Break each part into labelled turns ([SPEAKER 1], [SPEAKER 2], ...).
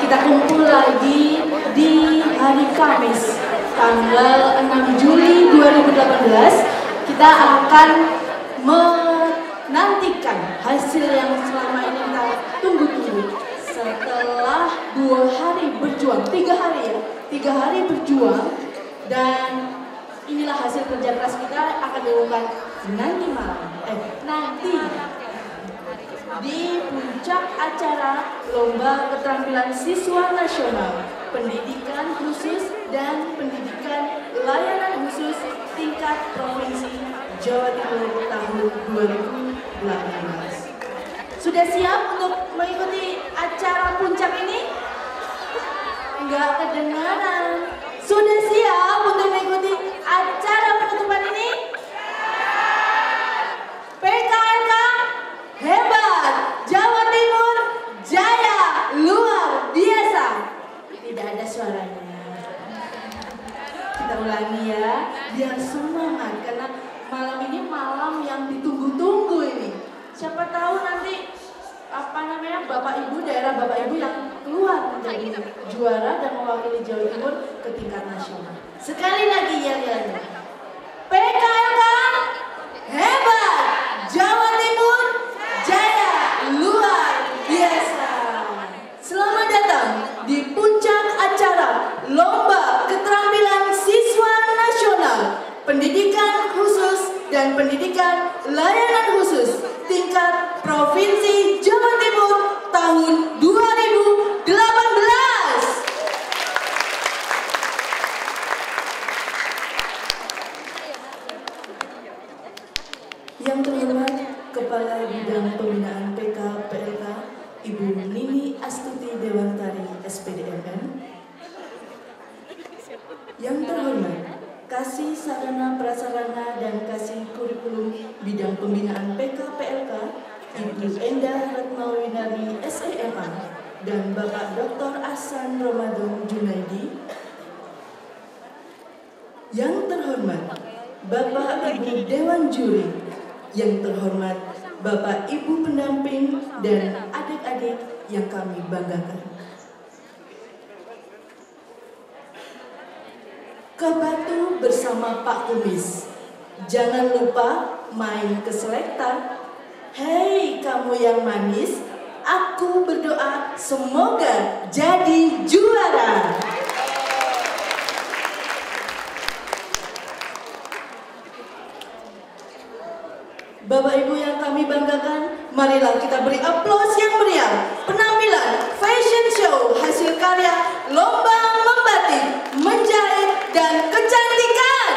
[SPEAKER 1] kita kumpul lagi di hari Kamis, tanggal 6 Juli 2018. Kita akan menantikan hasil yang selama ini kita tunggu-tunggu. Setelah 2 hari berjuang, 3 hari ya, 3 hari berjuang, dan inilah hasil kerja keras kita akan diumumkan nanti malam, nanti di puncak acara Lomba Keterampilan Siswa Nasional Pendidikan Khusus dan Pendidikan Layanan Khusus tingkat Provinsi Jawa Timur tahun 2018. Sudah siap untuk mengikuti acara puncak ini? Enggak kedengaran. Sudah siap untuk mengikuti acara penutupan ini? PKLK hebat, Jawa Timur jaya, luar biasa. Tidak ada suaranya. Kita ulangi ya, biar semangat, karena malam ini malam yang ditunggu-tunggu ini. Siapa tahu nanti Bapak Ibu, daerah Bapak Ibu yang keluar menjadi juara dan mewakili Jawa Timur ke tingkat nasional. Sekali lagi ya, PKLK hebat, Jawa Timur jaya, luar biasa. Selamat datang di puncak acara Lomba Keterampilan Siswa Nasional Pendidikan Khusus dan Pendidikan Layanan Khusus tingkat Provinsi Jawa Timur tahun 2018. Yang terhormat Kepala Bidang Pembinaan PK PLK Ibu Nini Astuti Dewantari SPDMN. Yang terhormat Kasih Sarana Prasarana dan Kasih Kurikulum Bidang Pembinaan PK PLK Ibu Endah Retnawinari SEMA dan Bapak Dr. Ahsan Ramadan Junaidi. Yang terhormat Bapak Ibu Dewan Juri, yang terhormat Bapak Ibu pendamping dan adik-adik yang kami banggakan. Ke Batu bersama Pak Kumis. Jangan lupa main ke Selekta. Hei kamu yang manis, aku berdoa semoga jadi juara. Bapak Ibu yang kami banggakan, marilah kita beri aplaus yang meriah. Penampilan fashion show hasil karya Lomba Membatik, Menjahit, dan Kecantikan.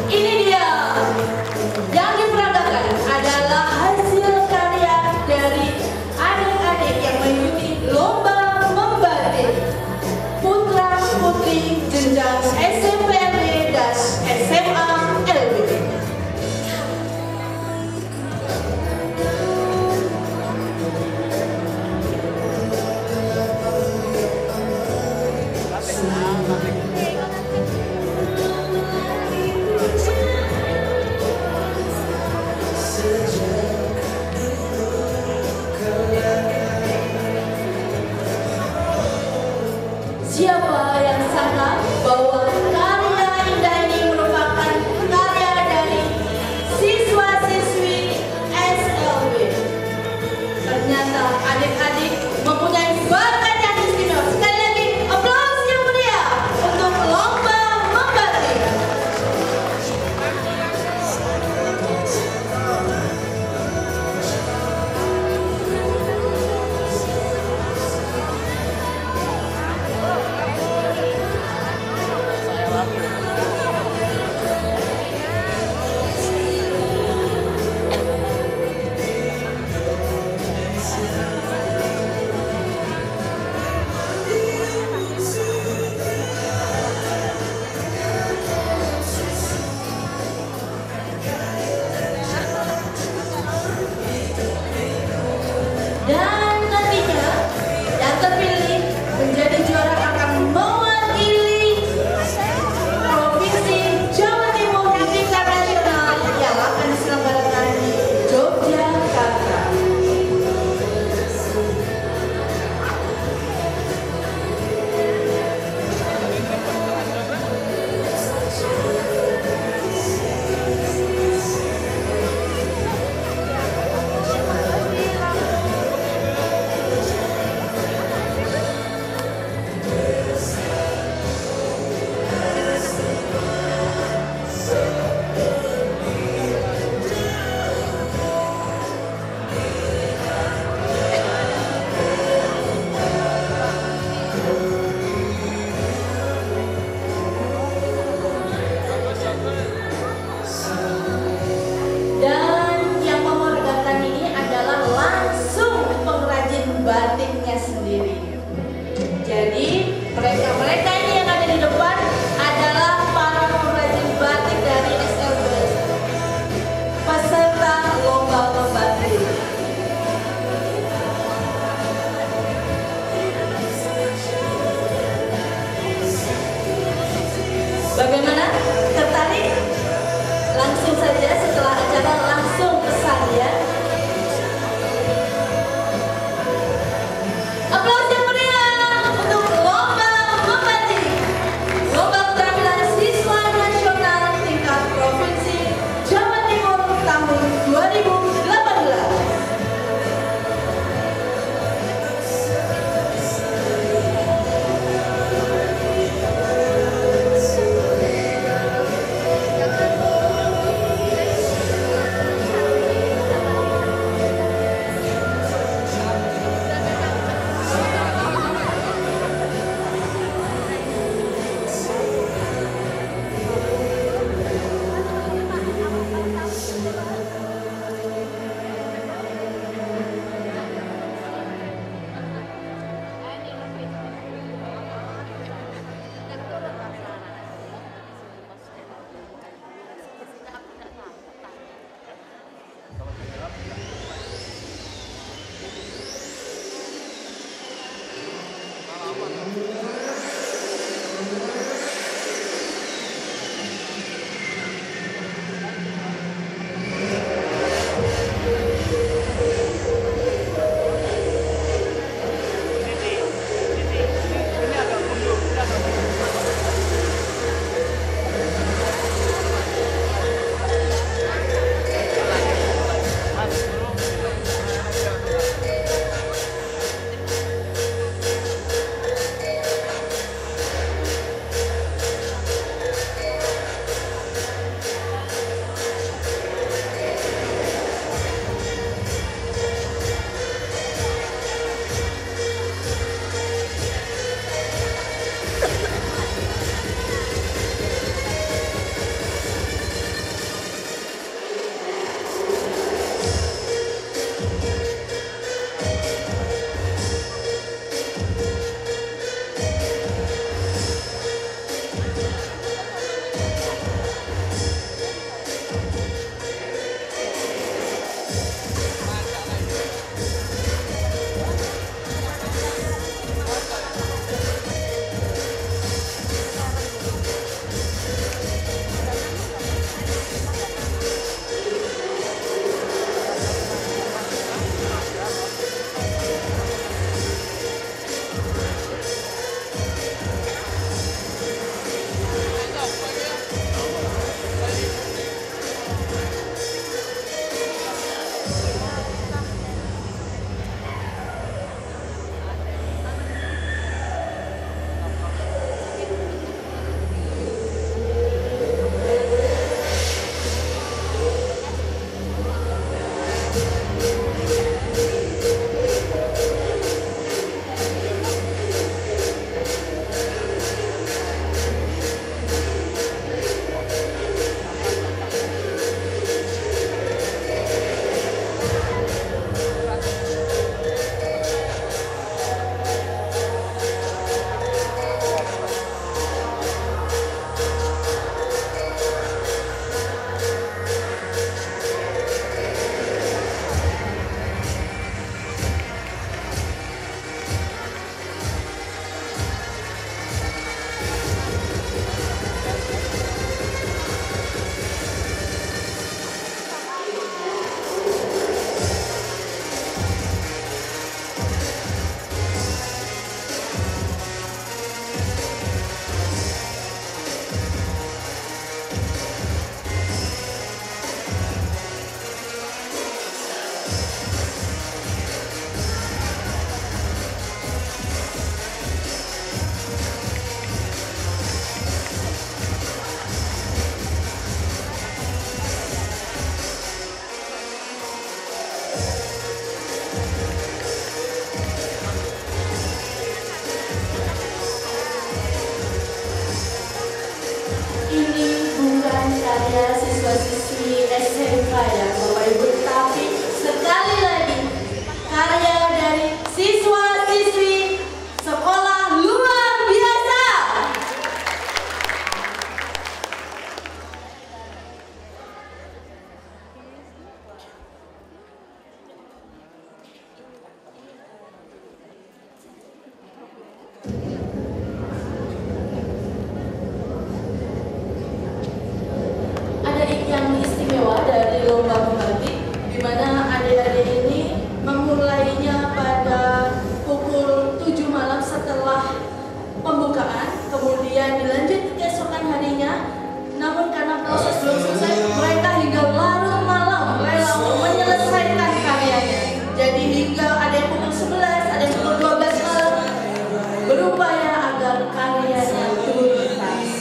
[SPEAKER 1] Ini dia yang diperagakan adalah hasil karya dari adik-adik yang mengikuti Lomba Putra-putri jenjang SMP LB dan SMA LB. Siapa yang sangka bahwa karya indah ini merupakan karya dari siswa-siswi SLB. Ternyata adik-adik mempunyai bakat yang istimewa. Sekali lagi, aplaus yang meriah untuk Lomba Membatik. menjadi juara akan mewakili Bagaimana? Tertarik? Langsung saja setelah acara langsung pesan ya. Aplaus yang meriah untuk lomba membatik. Lomba keterampilan siswa nasional tingkat provinsi Jawa Timur tahun 2018. lomba membatik, di mana adik-adik ini memulainya pada pukul 7 malam setelah pembukaan, kemudian dilanjut keesokan harinya. Namun karena proses belum selesai, mereka hingga larut malam rela menyelesaikan karyanya. Jadi hingga ada yang pukul 11, ada yang pukul 12 malam berupaya agar karyanya tuntas.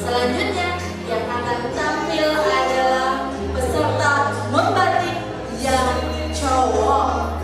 [SPEAKER 1] Selanjutnya yang akan tampil adalah peserta membatik yang cowok.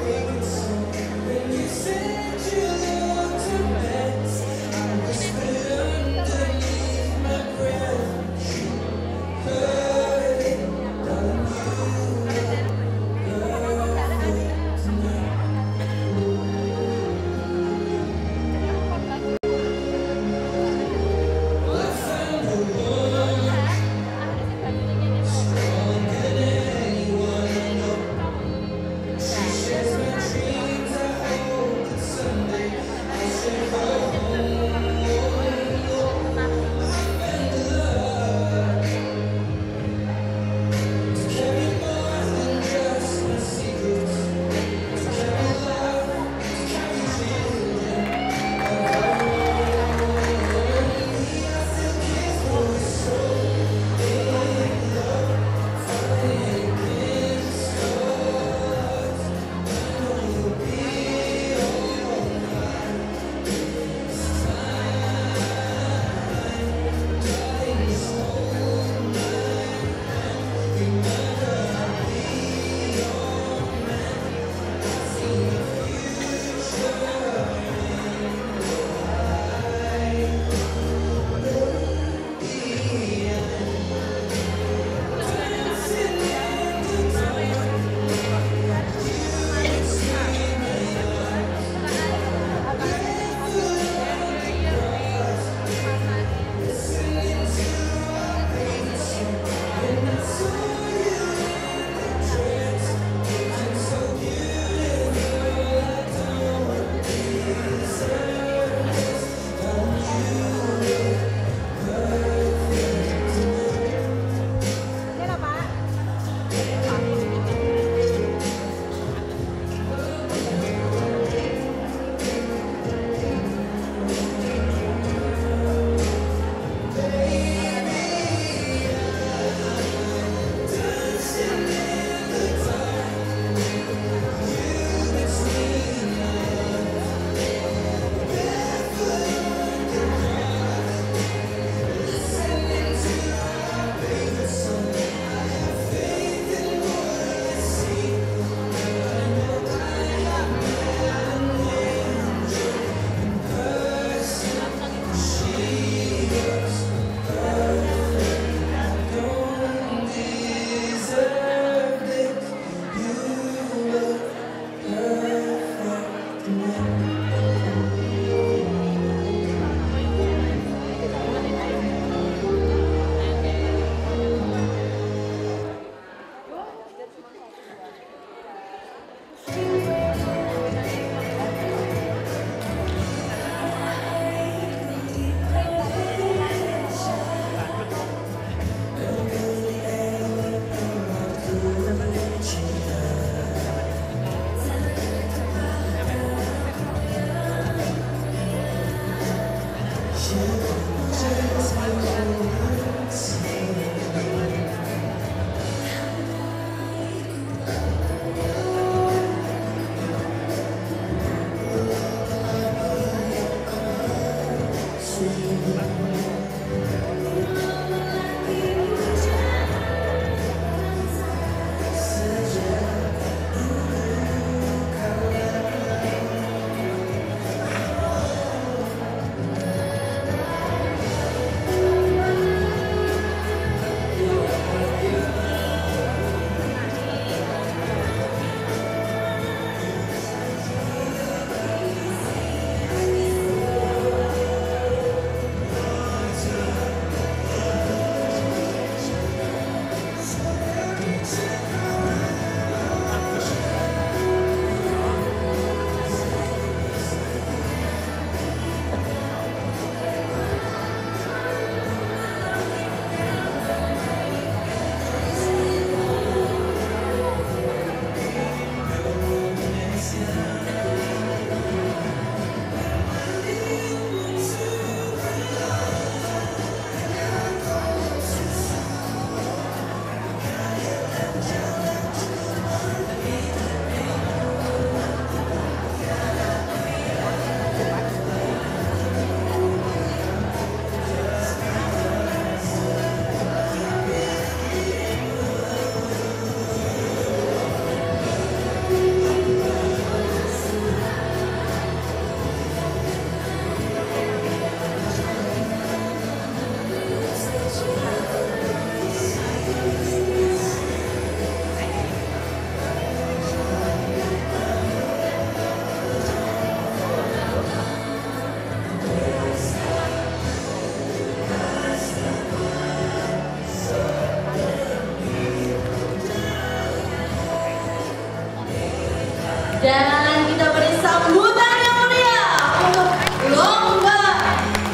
[SPEAKER 1] Dan kita beri sambutan yang meriah untuk lomba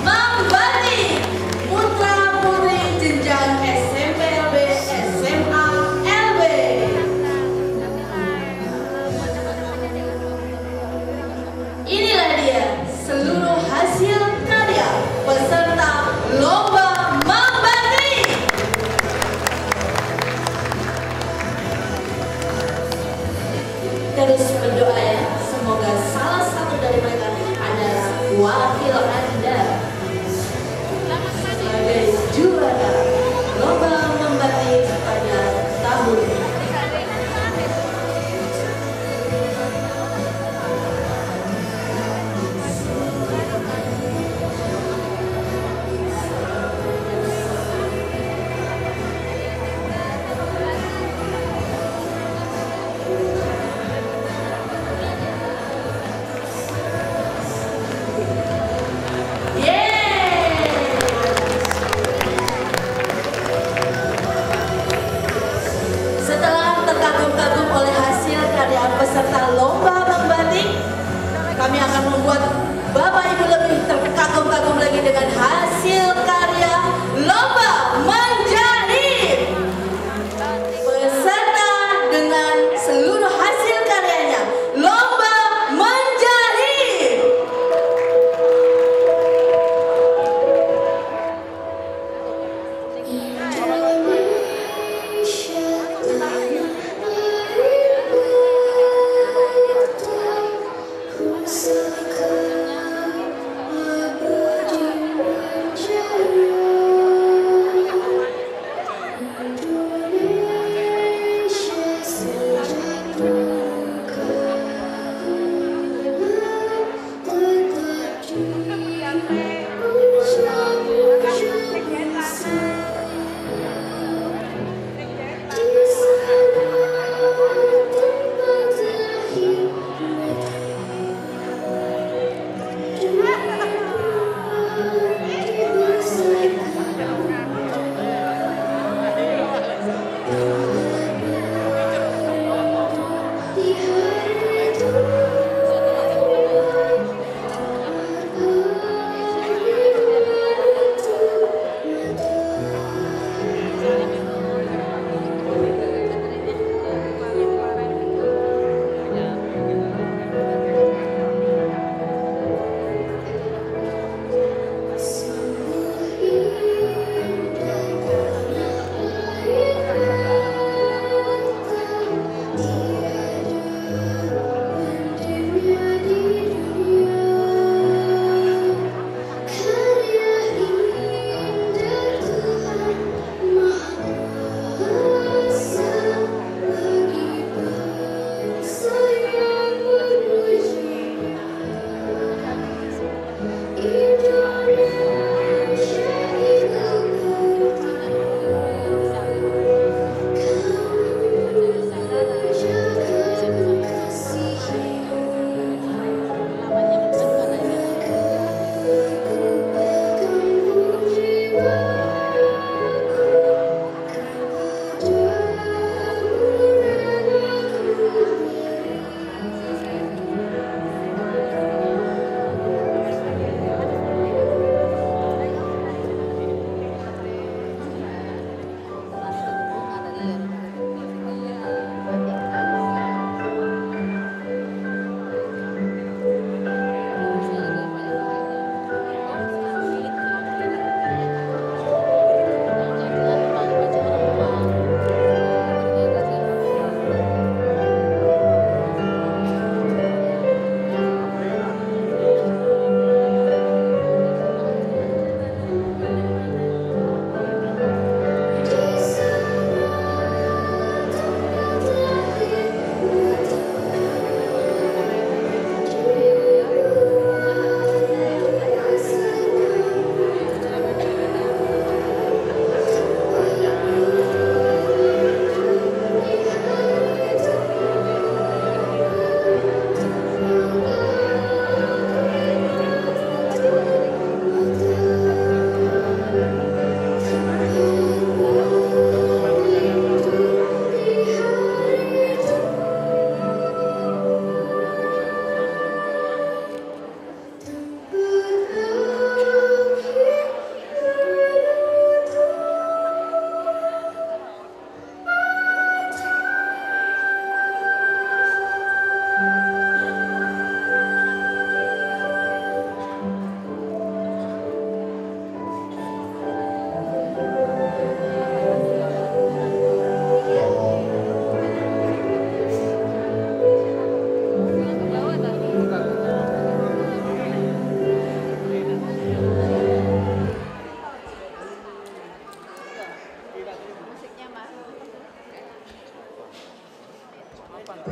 [SPEAKER 1] membanding putra putri jenjang SMP LB, SMA LB. Inilah dia seluruh hasil karya peserta lomba membanding. Terus berdoa ya. Mana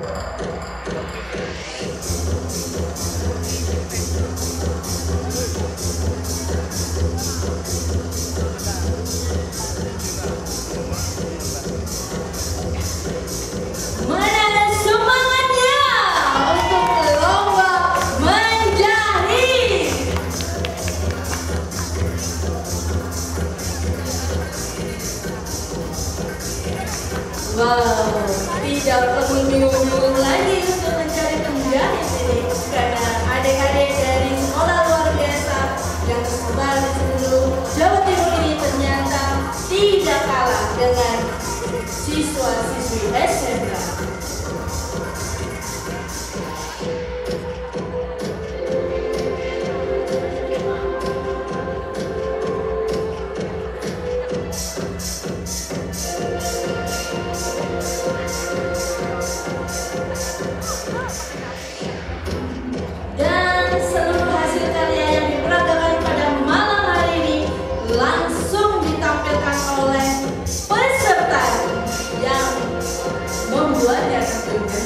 [SPEAKER 1] semangatnya untuk lomba menjahit? Wow, tidak perlu bingung-bingung lagi untuk mencari penjahit ini, karena adik-adik dari sekolah luar biasa yang tersebar di seluruh Jawa Timur ini ternyata tidak kalah dengan siswa-siswi SMK. Dan seluruh hasil karya yang diperagakan pada malam hari ini langsung ditampilkan oleh peserta yang membuatnya tentunya.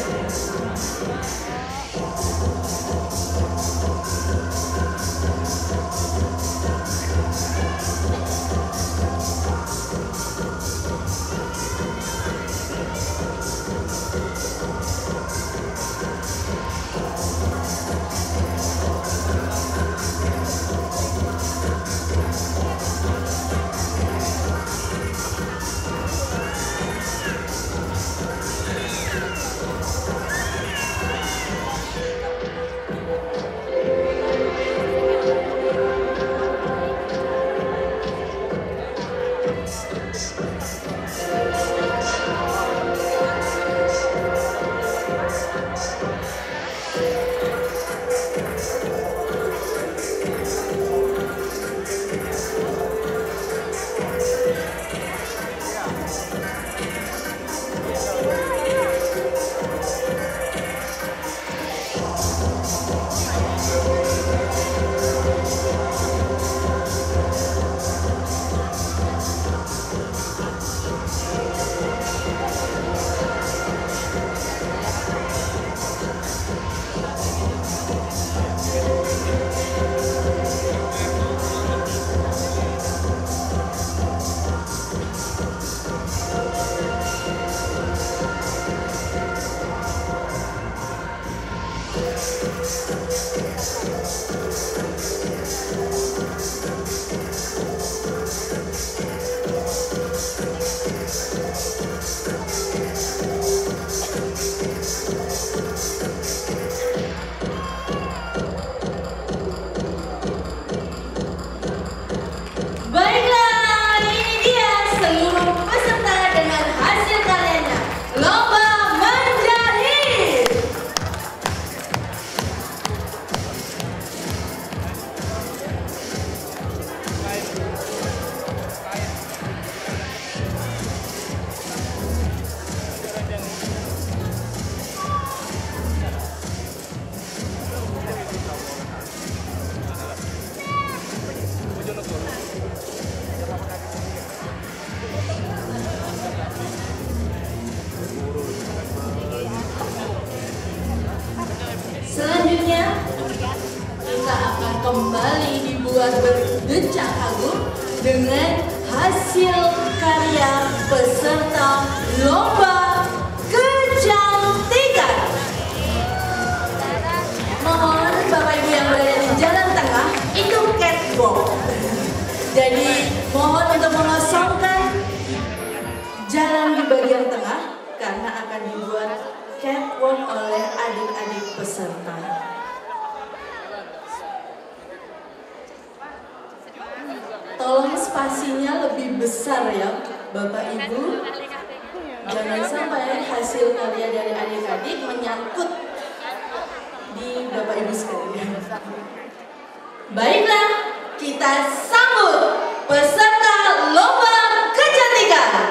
[SPEAKER 1] Baiklah, ini dia seluruh peserta dengan hasil karyanya. Lomba menjahit. Selanjutnya kita akan kembali dibuat berdecak kagum dengan hasil karya peserta lomba kecantikan. Mohon Bapak Ibu yang berada di jalan tengah itu catwalk. Jadi mohon untuk mengosongkan jalan di bagian tengah karena akan dibuat catwalk oleh adik-adik peserta. Tolong spasinya lebih besar ya Bapak Ibu. Jangan sampai hasil karya dari adik-adik menyangkut di Bapak Ibu sekalian. Baiklah, kita sambut peserta lomba kecantikan.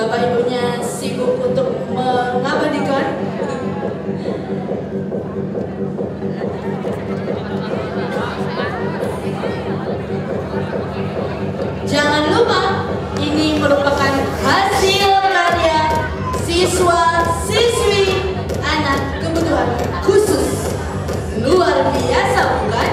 [SPEAKER 1] Bapak Ibunya sibuk untuk mengabadikan. Jangan lupa, ini merupakan hasil karya siswa-siswi anak kebutuhan khusus. Luar biasa, bukan?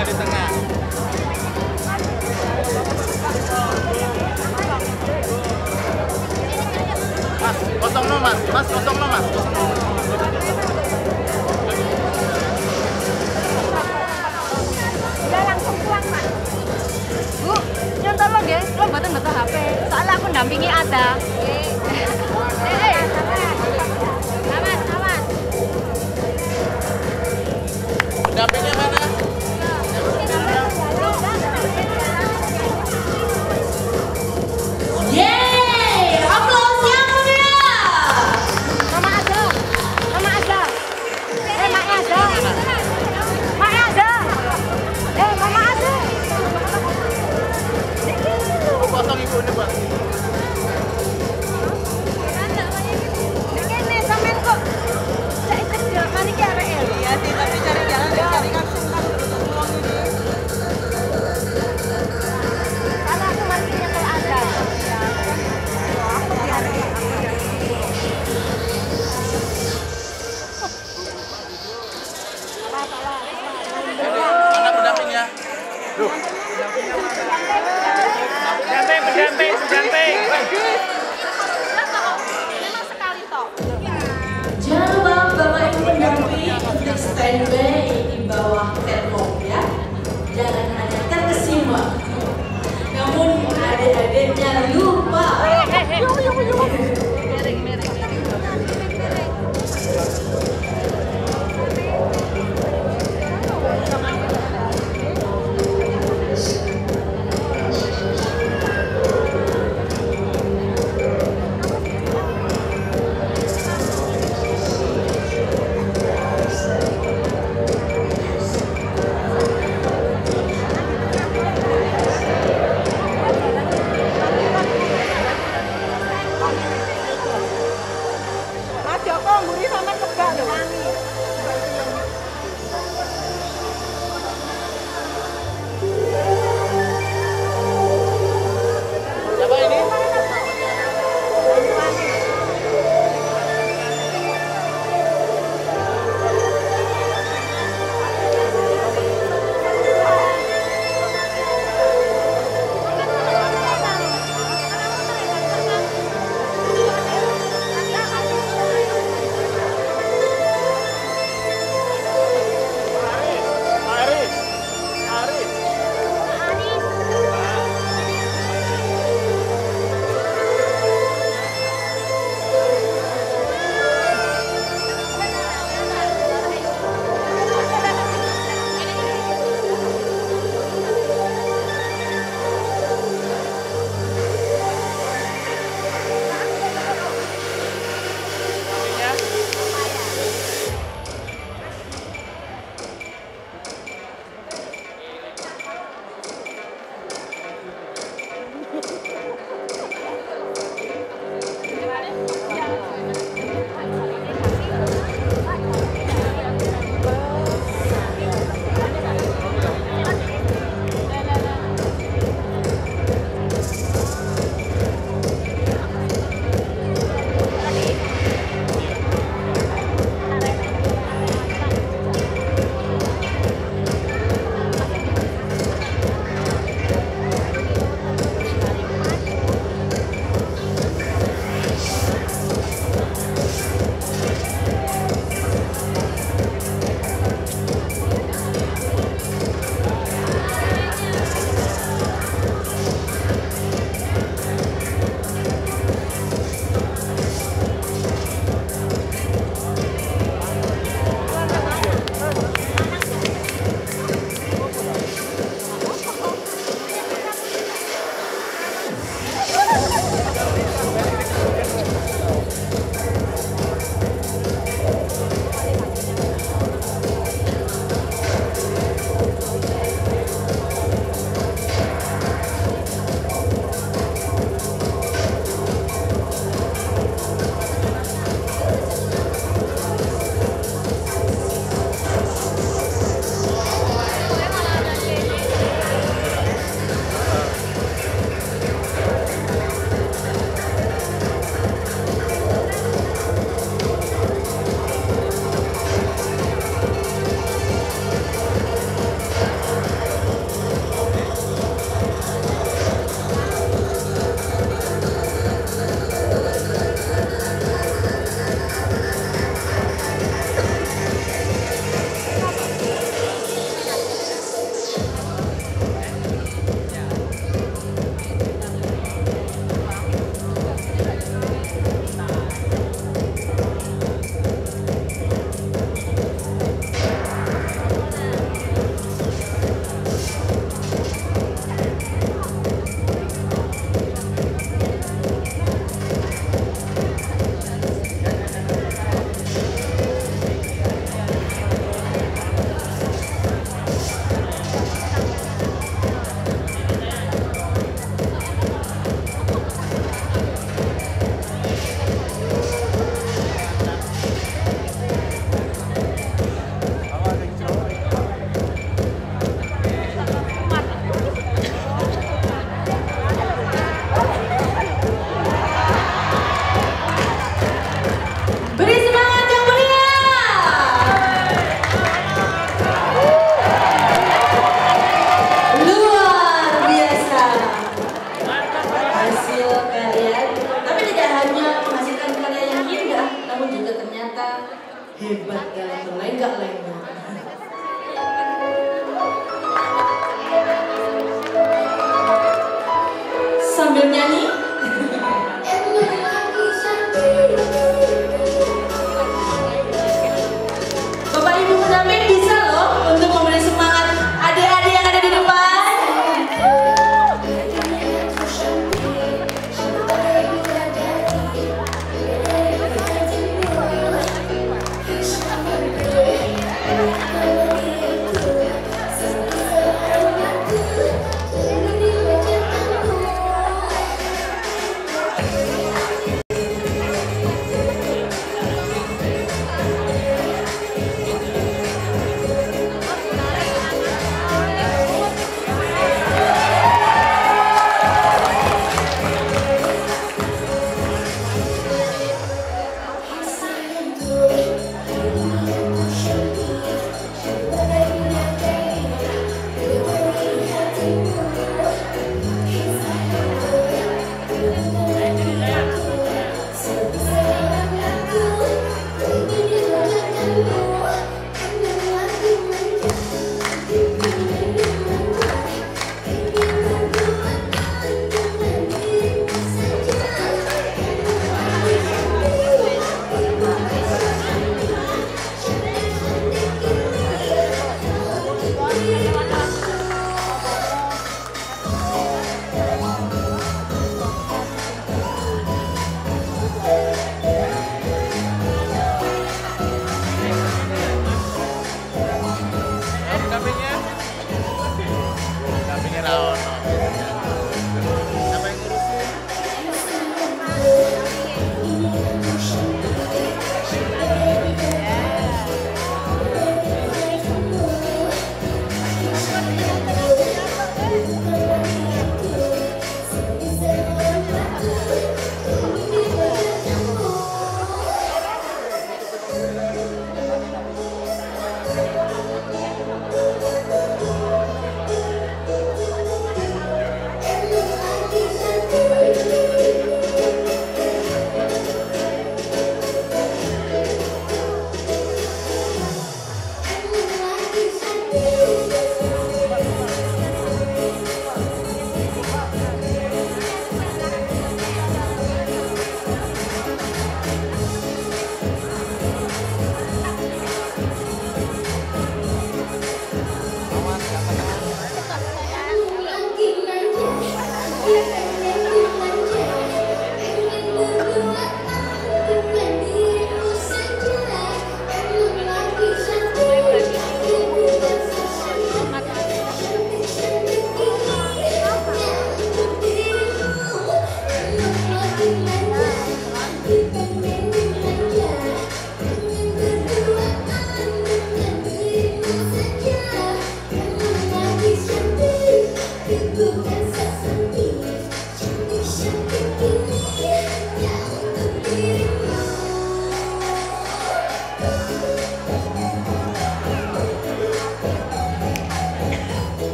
[SPEAKER 2] Di tengah. Mas, kosong no mas, kosong no mas.
[SPEAKER 3] Udah langsung pulang mas. Bu, nyontor lo nggih, lo mboten betul HP. Soalnya aku dampingi Ada. Aman, aman.
[SPEAKER 2] Dampingnya mana?
[SPEAKER 1] Yeay, aplaus yang meriah.
[SPEAKER 3] Mama Ada. Mama Ada. Mak Ada. Mak Ada. Mama Ada.
[SPEAKER 2] Kosong ibu ini pak.
[SPEAKER 3] Ini sampean kok. Saya kerja kali ki arek ya. Iya sih, tapi cari jalan dan cari kapsul kan untuk pulang ini. Kalau aku masih nyetel Ada. Aku di arek.
[SPEAKER 2] Mana pendampingnya? Duh. Pendamping.
[SPEAKER 3] Memang sekali toh.
[SPEAKER 1] Jangan lupa Bapak Ibu pendamping untuk standby di bawah tembok ya. Jangan hanya terkesima, namun adik-adiknya lupa. sambil nyanyi. Bapak Ibu pendamping bisa loh untuk memberi semangat adik-adik yang ada di depan.
[SPEAKER 2] Pendampingnya Raono. Siapa yang ngurusin?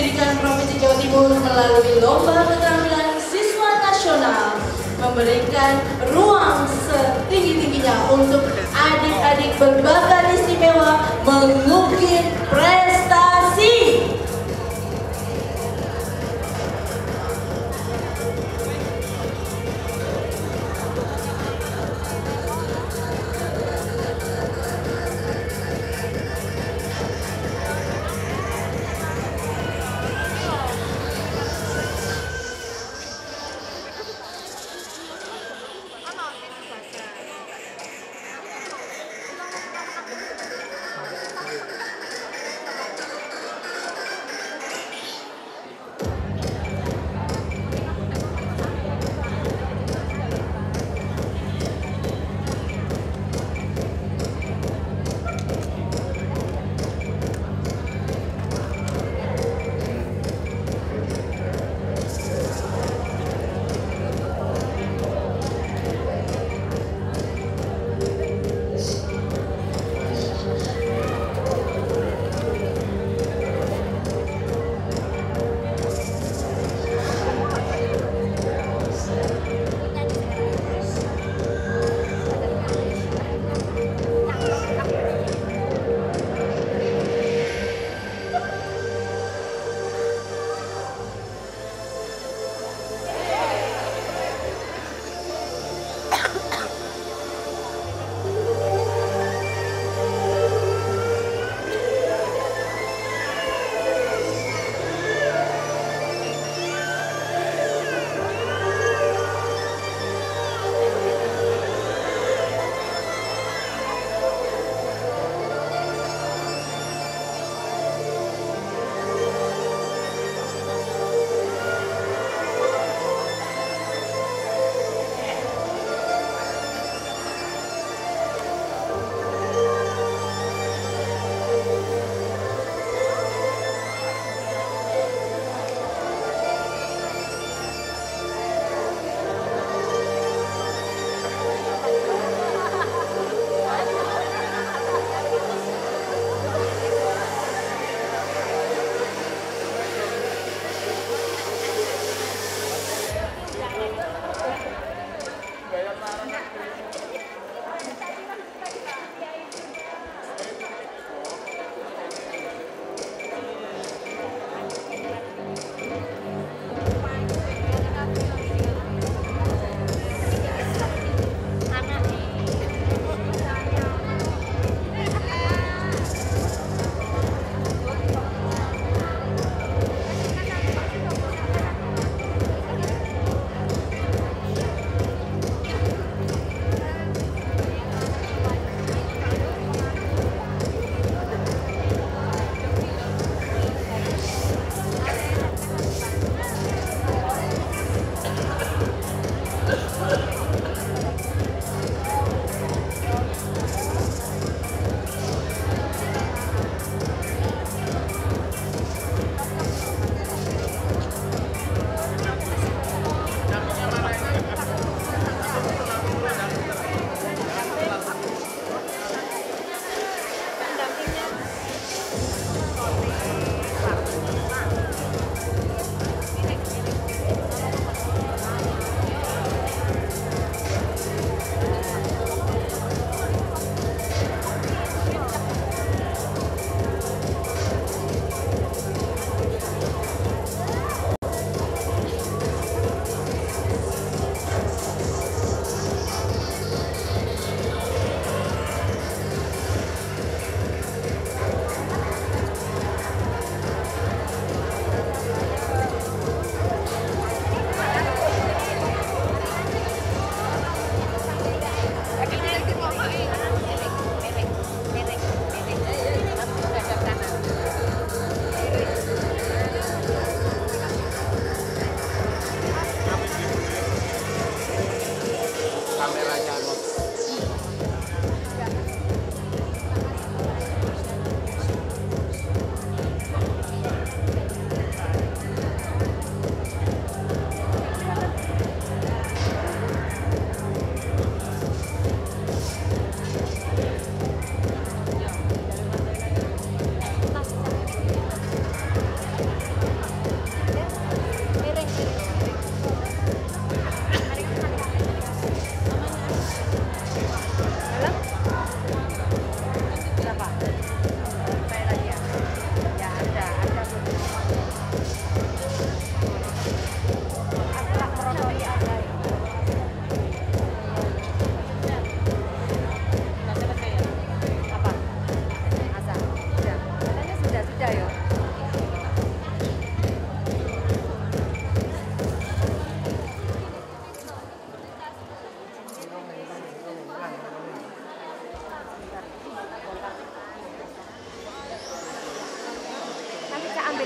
[SPEAKER 1] Pendidikan Provinsi Jawa Timur melalui Lomba Keterampilan Siswa Nasional memberikan ruang setinggi-tingginya untuk adik-adik berbakat istimewa mengukir prestasi.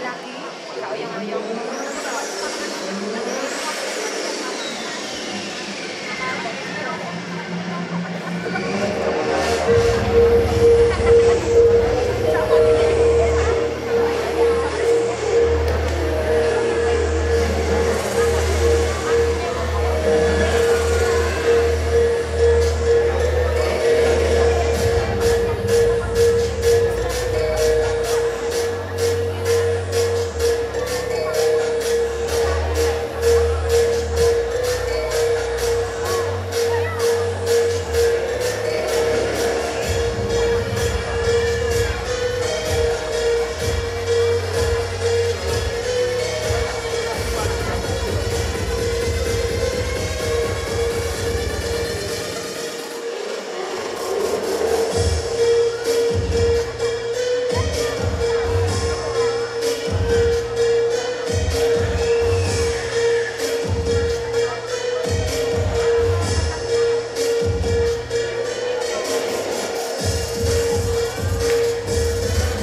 [SPEAKER 3] laki-laki, kak oyong-oyong.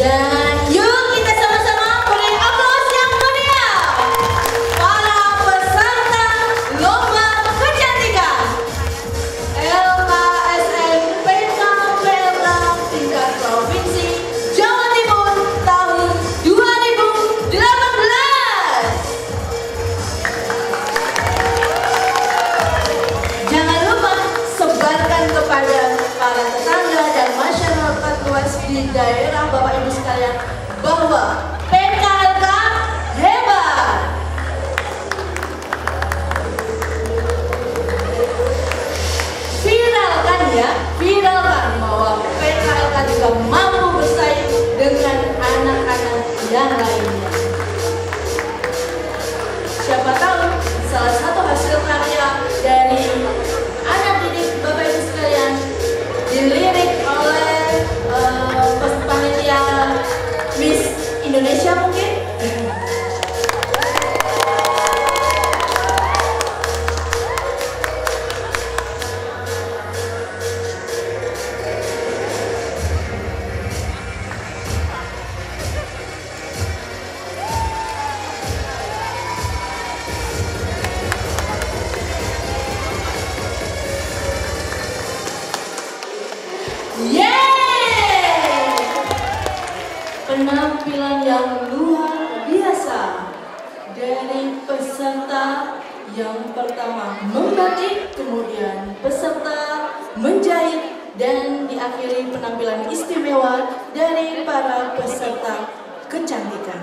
[SPEAKER 1] Dan yuk kita sama-sama beri aplaus yang meriah para peserta lomba kecantikan LKSN PKPLK tingkat provinsi Jawa Timur tahun 2018. Jangan lupa sebarkan kepada para tetangga dan masyarakat luas di daerah Bapak Ibu sekalian bahwa PKLK hebat. Viralkan ya, viralkan bahwa PKLK juga mampu bersaing dengan anak-anak yang lainnya. Siapa tahu salah satu hasil karya dari anak didik Bapak Ibu sekalian dilirik oleh panitia Miss Indonesia mungkin. Yeay! Penampilan yang luar biasa dari peserta yang pertama membatik, kemudian peserta menjahit, dan diakhiri penampilan istimewa dari para peserta kecantikan.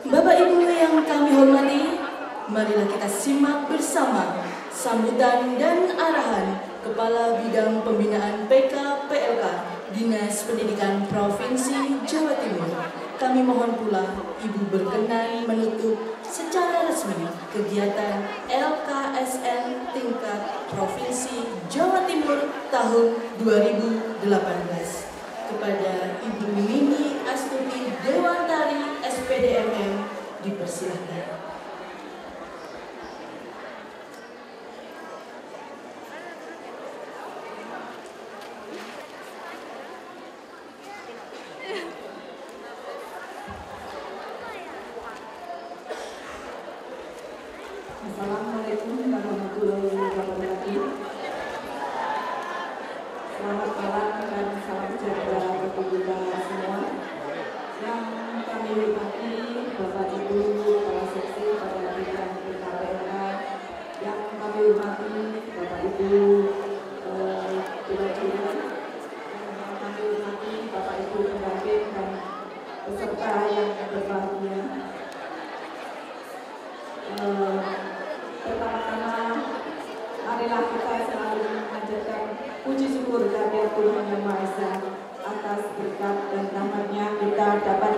[SPEAKER 1] Bapak Ibu yang kami hormati, marilah kita simak bersama sambutan dan arahan Kepala Bidang Pembinaan PKPLK Dinas Pendidikan Provinsi Jawa Timur. Kami mohon pula Ibu berkenan menutup secara resmi kegiatan LKSN tingkat Provinsi Jawa Timur tahun 2018. Kepada Ibu Mini Astuti Dewantari SPDMM dipersilakan.
[SPEAKER 4] Assalamualaikum warahmatullahi wabarakatuh. Selamat malam dan salam sejahtera bagi kita semua. Yang kami hormati Bapak Ibu Kepala Seksi pada bidang PKPLK, yang kami hormati Bapak Ibu Direktur, yang kami hormati Bapak Ibu pendamping dan peserta yang berbahagia. Pertama-tama, marilah kita selalu memanjatkan puji syukur kehadirat Tuhan Yang Maha Esa atas berkat dan rahmat-Nya kita dapat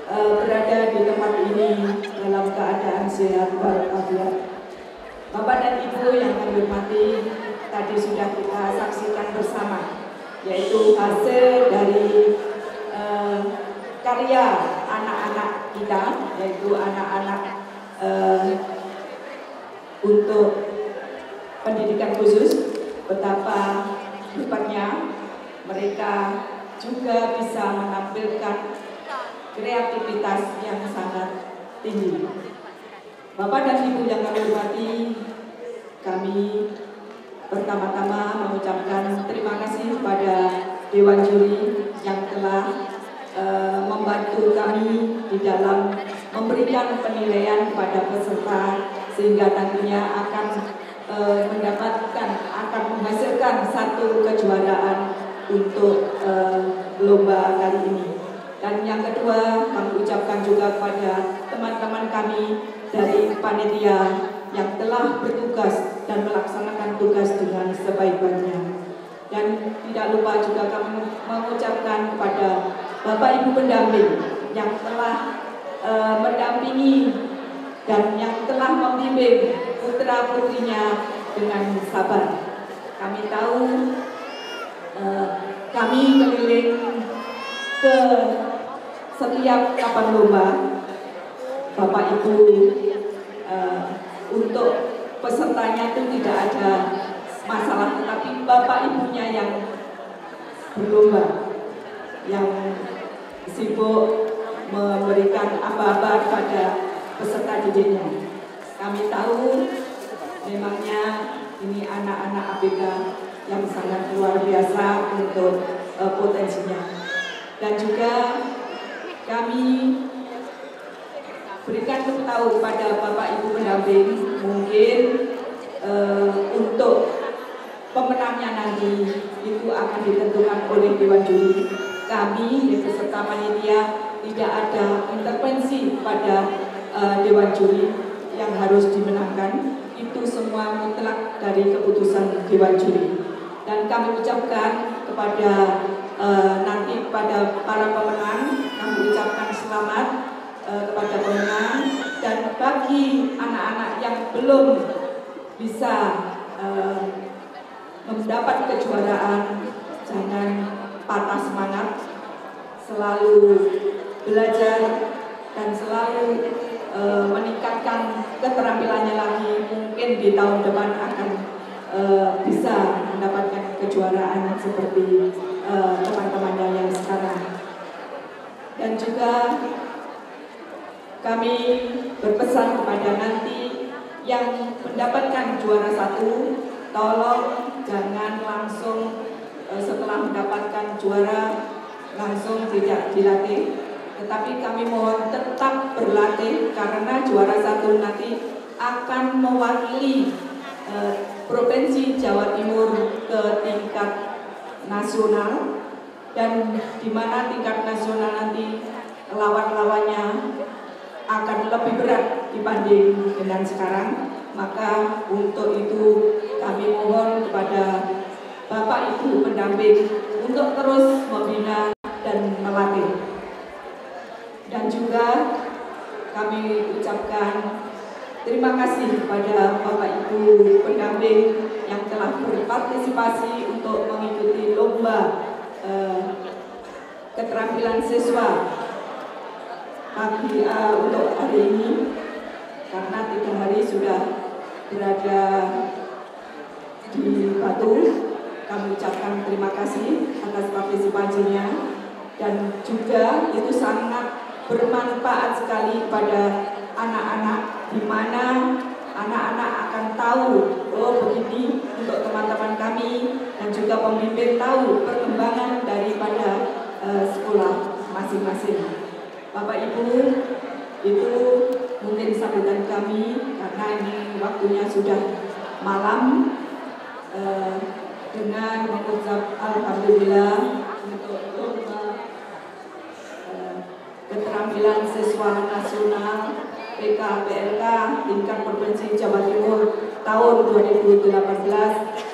[SPEAKER 4] berada di tempat ini dalam keadaan sehat walafiat. Bapak dan Ibu yang kami hormati, tadi sudah kita saksikan bersama, yaitu hasil dari karya anak-anak kita, yaitu anak-anak untuk pendidikan khusus, betapa hebatnya mereka juga bisa menampilkan kreativitas yang sangat tinggi. Bapak dan Ibu yang kami hormati, kami pertama-tama mengucapkan terima kasih kepada Dewan Juri yang telah membantu kami di dalam memberikan penilaian kepada peserta sehingga nantinya akan akan menghasilkan satu kejuaraan untuk lomba kali ini. Dan yang kedua, kami ucapkan juga kepada teman-teman kami dari panitia yang telah bertugas dan melaksanakan tugas dengan sebaik-baiknya. Dan tidak lupa juga kami mengucapkan kepada Bapak Ibu pendamping yang telah mendampingi dan yang telah membimbing putra-putrinya dengan sabar. Kami tahu kami keliling ke setiap kapan lomba, Bapak Ibu untuk pesertanya itu tidak ada masalah, tetapi Bapak Ibunya yang berlomba, yang sibuk memberikan apa-apa pada peserta didiknya. Kami tahu memangnya ini anak-anak ABK yang sangat luar biasa untuk potensinya. Dan juga kami berikan tahu kepada Bapak Ibu pendamping, mungkin untuk pemenangnya nanti itu akan ditentukan oleh Dewan Juri. Kami di peserta panitia tidak ada intervensi pada Dewan Juri yang harus dimenangkan, itu semua mutlak dari keputusan Dewan Juri. Dan kami ucapkan kepada nanti kepada para pemenang, kami ucapkan selamat kepada pemenang, dan bagi anak-anak yang belum bisa mendapat kejuaraan, jangan patah semangat, selalu belajar dan selalu meningkatkan keterampilannya lagi. Mungkin di tahun depan akan bisa mendapatkan kejuaraan seperti teman-temannya yang sekarang. Dan juga kami berpesan kepada nanti yang mendapatkan juara 1, tolong jangan langsung setelah mendapatkan juara langsung tidak dilatih, tetapi kami mohon tetap berlatih karena juara 1 nanti akan mewakili Provinsi Jawa Timur ke tingkat nasional, dan di mana tingkat nasional nanti lawan-lawannya akan lebih berat dibanding dengan sekarang. Maka untuk itu kami mohon kepada Bapak Ibu pendamping untuk terus membina dan melatih. Dan juga kami ucapkan terima kasih kepada Bapak Ibu pendamping yang telah berpartisipasi untuk mengikuti lomba keterampilan siswa untuk hari ini, karena 3 hari sudah berada di Batu. Kami ucapkan terima kasih atas partisipasinya, dan juga itu sangat bermanfaat sekali pada anak-anak, di mana anak-anak akan tahu, oh begini untuk teman-teman kami, dan juga pemimpin tahu perkembangan daripada sekolah masing-masing. Bapak Ibu, itu mungkin sambutan kami karena ini waktunya sudah malam, dengan mengucap alhamdulillah untuk lomba keterampilan siswa nasional PK-PLK tingkat Provinsi Jawa Timur tahun 2018.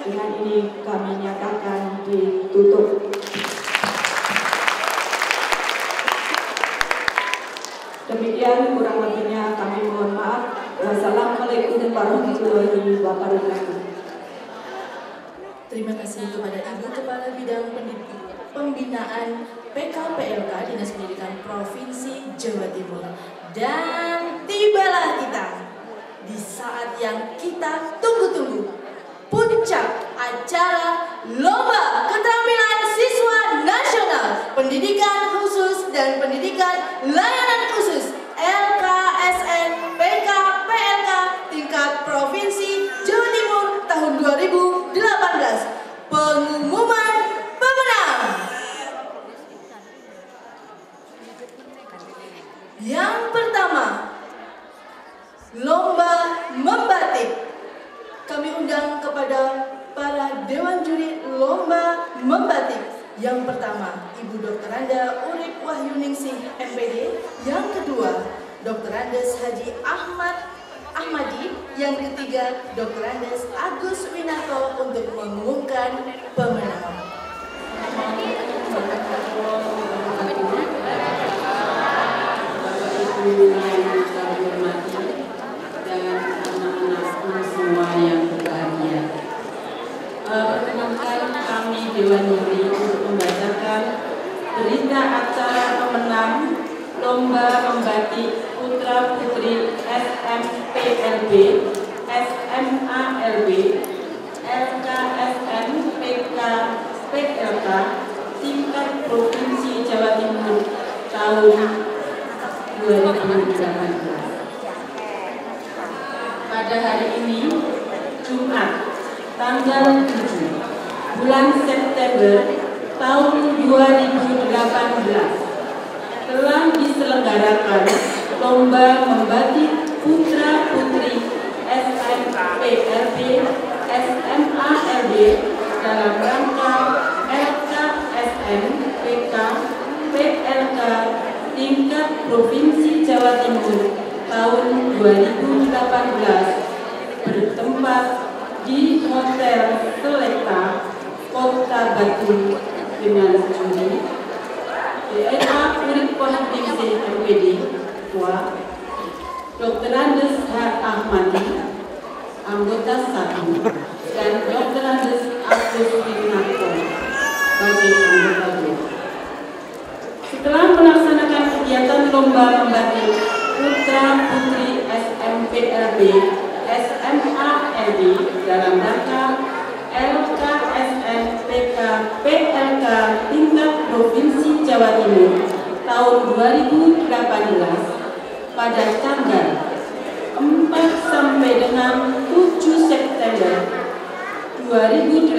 [SPEAKER 4] Dengan ini kami nyatakan ditutup. Demikian kurang lebihnya kami mohon maaf. Wassalamualaikum warahmatullahi wabarakatuh.
[SPEAKER 1] Terima kasih kepada Ibu Kepala Bidang Pembinaan PK-PLK Dinas Pendidikan Provinsi Jawa Timur. Dan tibalah kita di saat yang kita tunggu-tunggu. Puncak acara Lomba Keterampilan Siswa Nasional Pendidikan Khusus dan Pendidikan Layanan Khusus LKSN PK PLK tingkat Provinsi Jawa Timur tahun 2018. Pengumuman pemenang. Yang pertama, Lomba Membatik. Kami undang kepada para Dewan Juri Lomba Membatik. Yang pertama, Ibu Dr. Anda Urip Wahyuningsih MPD. Yang kedua, Dr. Andes Haji Ahmadi. Yang ketiga, Dr. Andes Agus Winarto untuk mengumumkan pemenang.
[SPEAKER 4] Semua yang berbahagia. Perkenankan kami Dewan Juri untuk membacakan berita acara pemenang Lomba Membatik Putra Putri SMPLB, SMALB, LKSN PK PLK tingkat Provinsi Jawa Timur tahun 2018. Pada hari ini, Jumat, tanggal 7 bulan September tahun 2018, telah diselenggarakan Lomba Membatik Putra Putri SMPLB, SMALB dalam rangka LKSN PK PLK tingkat Provinsi Jawa Timur tahun 2018 bertempat di Hotel Selekta, Kota Batu dengan juri DNA Urip Wahyuningsih MPD, Dr. Andes H. Ahmadi, anggota 1, dan Dr. Andes Agus Winarto sebagai anggota 2. Setelah melaksanakan kegiatan Lomba Membatik Putra Putri SMPLB, SMALB dalam rangka LKSN PK PLK tingkat Provinsi Jawa Timur tahun 2018 pada tanggal 4 sampai dengan 7 September 2018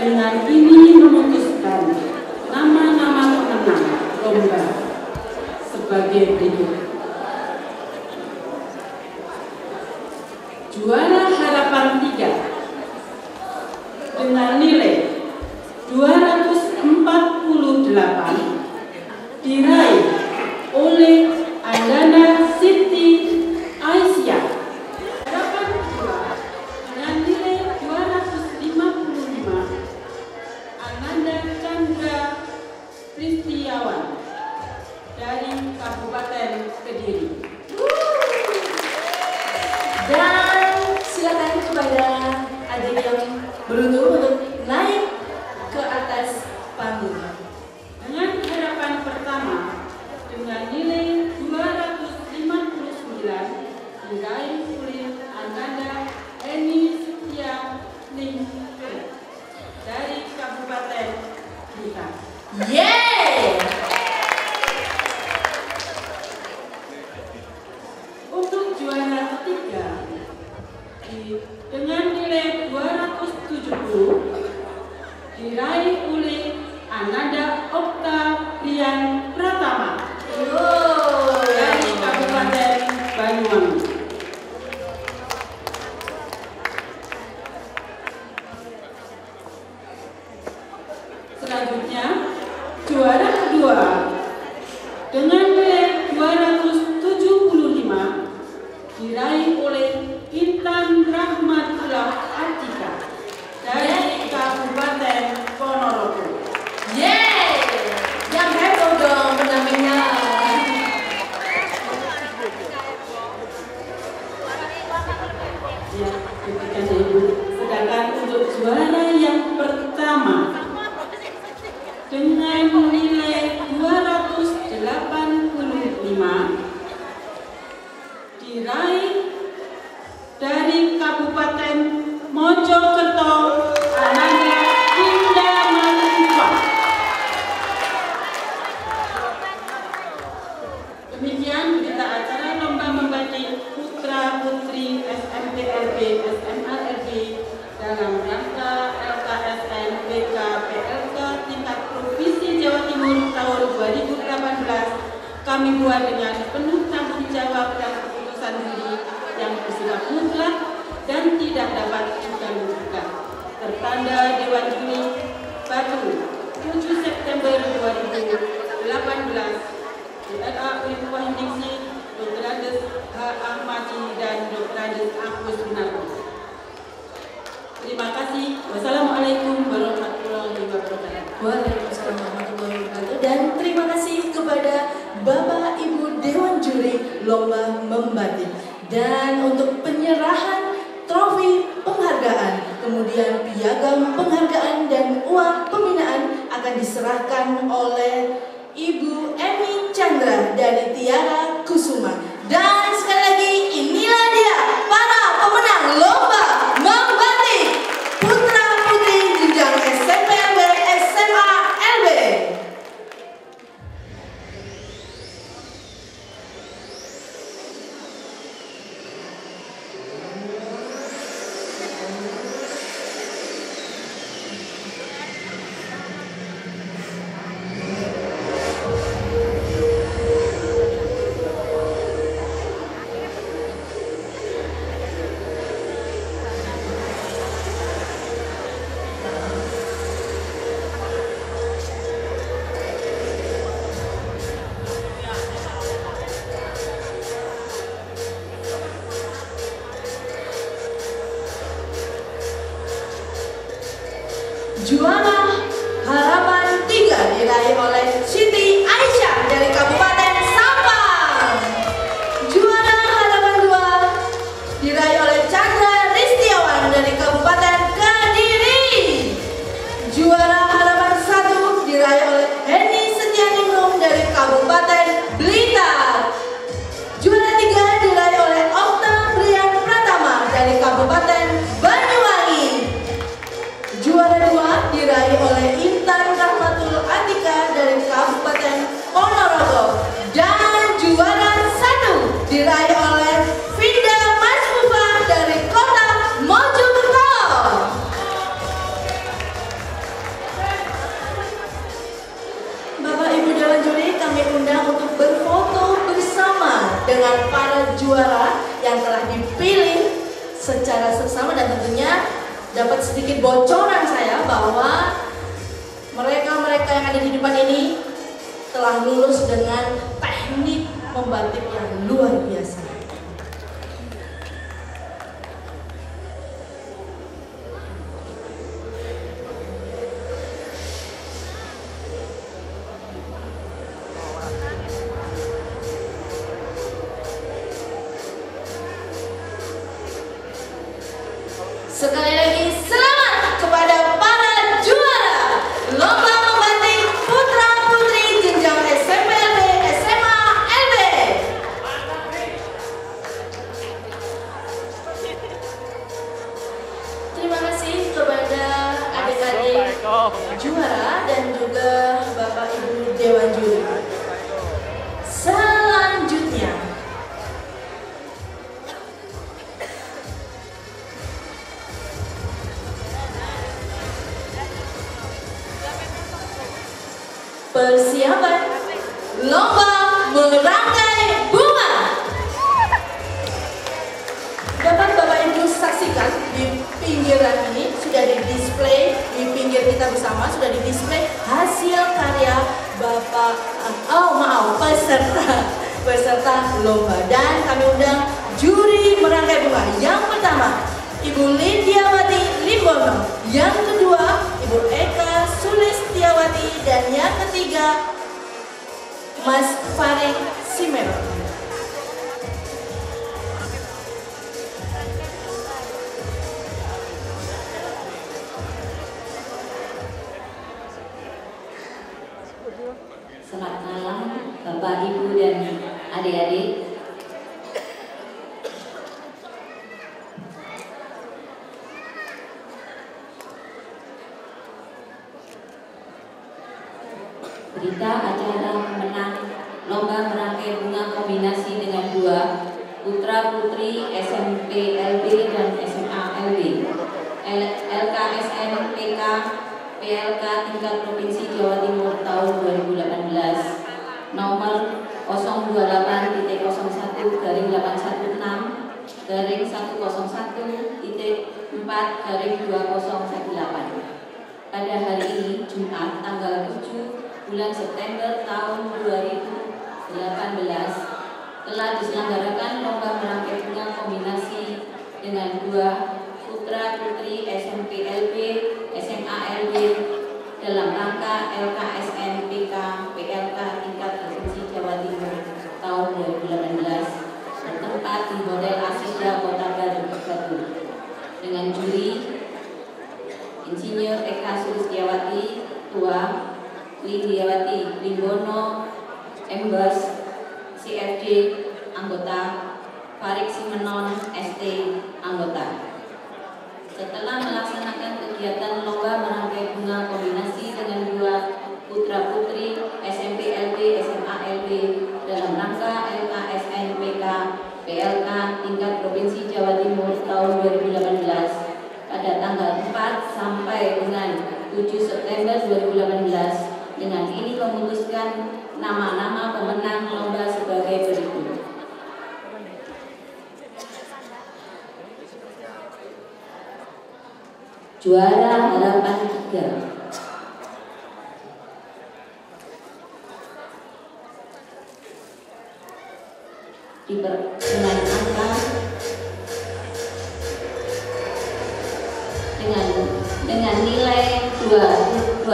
[SPEAKER 4] dengan ini memutuskan nama-nama pemenang lomba sebagai berikut. Juara harapan 3 dengan nilai 248 diraih oleh Andana Siti Aisyah. Harapan 2 dengan nilai 255 Ananda Chandra Pristiawan dari Kabupaten Kediri.
[SPEAKER 1] Dan silakan kepada adik yang beruntung untuk naik ke atas panggung.
[SPEAKER 4] Dengan harapan pertama dengan nilai 259 diraih oleh Ananda Eni Setia Ning dari Kabupaten Blitar.
[SPEAKER 1] Yeay!
[SPEAKER 4] Untuk juara ketiga dengan nilai 270 diraih oleh Ananda Oktavian Pratama dari Kabupaten Banyuwangi. Selanjutnya, juara kedua dengan nilai 275 diraih oleh Intan Rahmatullah Atika dari Kabupaten Ponorogo.
[SPEAKER 1] Yeay! Yang heboh dong.
[SPEAKER 4] Demikian berita acara lomba membatik putra putri SMPLB SMALB dalam rangka LKSN BKPLK tingkat Provinsi Jawa Timur tahun 2018 kami buat dengan penuh tanggung jawab dan keputusan diri yang bersifat mutlak dan tidak dapat diganggu-gugat. Tertanda Dewan Juri Batu 7 September 2018. DLA Ulil Wahidiksi, Dr. Andes H. Ahmadi dan Dr. Andes Agus Winarko. Terima kasih. Wassalamualaikum warahmatullahi wabarakatuh.
[SPEAKER 1] Waalaikumsalam warahmatullahi wabarakatuh. Dan terima kasih kepada Bapak Ibu Dewan Juri Lomba Membatik. Dan untuk penyerahan trofi penghargaan, kemudian piagam penghargaan dan uang pembinaan akan diserahkan oleh Ibu Emi Chandra dari Tiara Kusuma. Dan sekali lagi inilah dia para pemenang lomba membatik putra putri jenjang SMPLB SMALB. Juara harapan 3 diraih oleh Siti Aisyah dari Kabupaten Sampang. Juara harapan 2 diraih oleh Chandra Ristiawan dari Kabupaten Kediri. Juara harapan 1 diraih oleh Heni Setianingrum dari Kabupaten Blitar. Juara 3 diraih oleh Okta Brian Pratama dari Kabupaten Banyuwangi. Juara 2 diraih oleh Intan Rahmatul Atika dari Kabupaten Ponorogo. Dan juara 1 diraih oleh Vinda Masmufa dari Kota Mojokerto. Bapak Ibu Dewan Juri, kami undang untuk berfoto bersama dengan para juara yang telah dipilih secara seksama, dan tentunya dapat sedikit bocoran saya bahwa mereka-mereka yang ada di depan ini telah lulus dengan teknik membatik yang luar biasa. Sekali lagi selamat kepada para juara lomba membatik putra putri jenjang SMPLB SMALB. Terima kasih kepada adik-adik juara dan juga Bapak Ibu Dewan Juri. Selanjutnya persiapan lomba merangkai bunga. Dapat Bapak Ibu saksikan di pinggiran ini sudah di-display, di pinggir kita bersama sudah di-display hasil karya peserta lomba. Dan kami undang juri merangkai bunga. Yang pertama Ibu Lindiawati Limbono, yang kedua Ibu Eka Sulistiawati, dan yang ketiga Mas Farid Simero.
[SPEAKER 5] Selamat malam Bapak, Ibu, dan adik-adik. Berita acara pemenang lomba merangkai bunga kombinasi dengan 2 putra-putri SMP LB dan SMA LB, LKSN PK PLK tingkat Provinsi Jawa Timur tahun 2018 nomor 028-101-101.4/2018 pada hari ini Jumat tanggal 7 bulan September tahun 2018 telah diselenggarakan lomba merangkai bunga kombinasi dengan 2 putra-putri SMP LB, SMA LB dalam rangka LKSN PK PLK tingkat Provinsi Jawa Timur tahun 2018 bertempat di Hotel Asida Kota Baru Batu dengan juri Insinyur Eka Sulistiawati Tua, Lidiawati Limbono, Embers CFD anggota, Farik Simenon ST anggota. Setelah melaksanakan kegiatan lomba merangkai bunga kombinasi dengan 2 putra-putri SMP LB, SMA LB dalam rangka LKSN PK PLK tingkat Provinsi Jawa Timur tahun 2018 pada tanggal 4 sampai dengan 7 September 2018 dengan ini memutuskan nama-nama pemenang lomba sebagai berikut. Juara harapan 3 diperkenankan dengan nilai 246,5.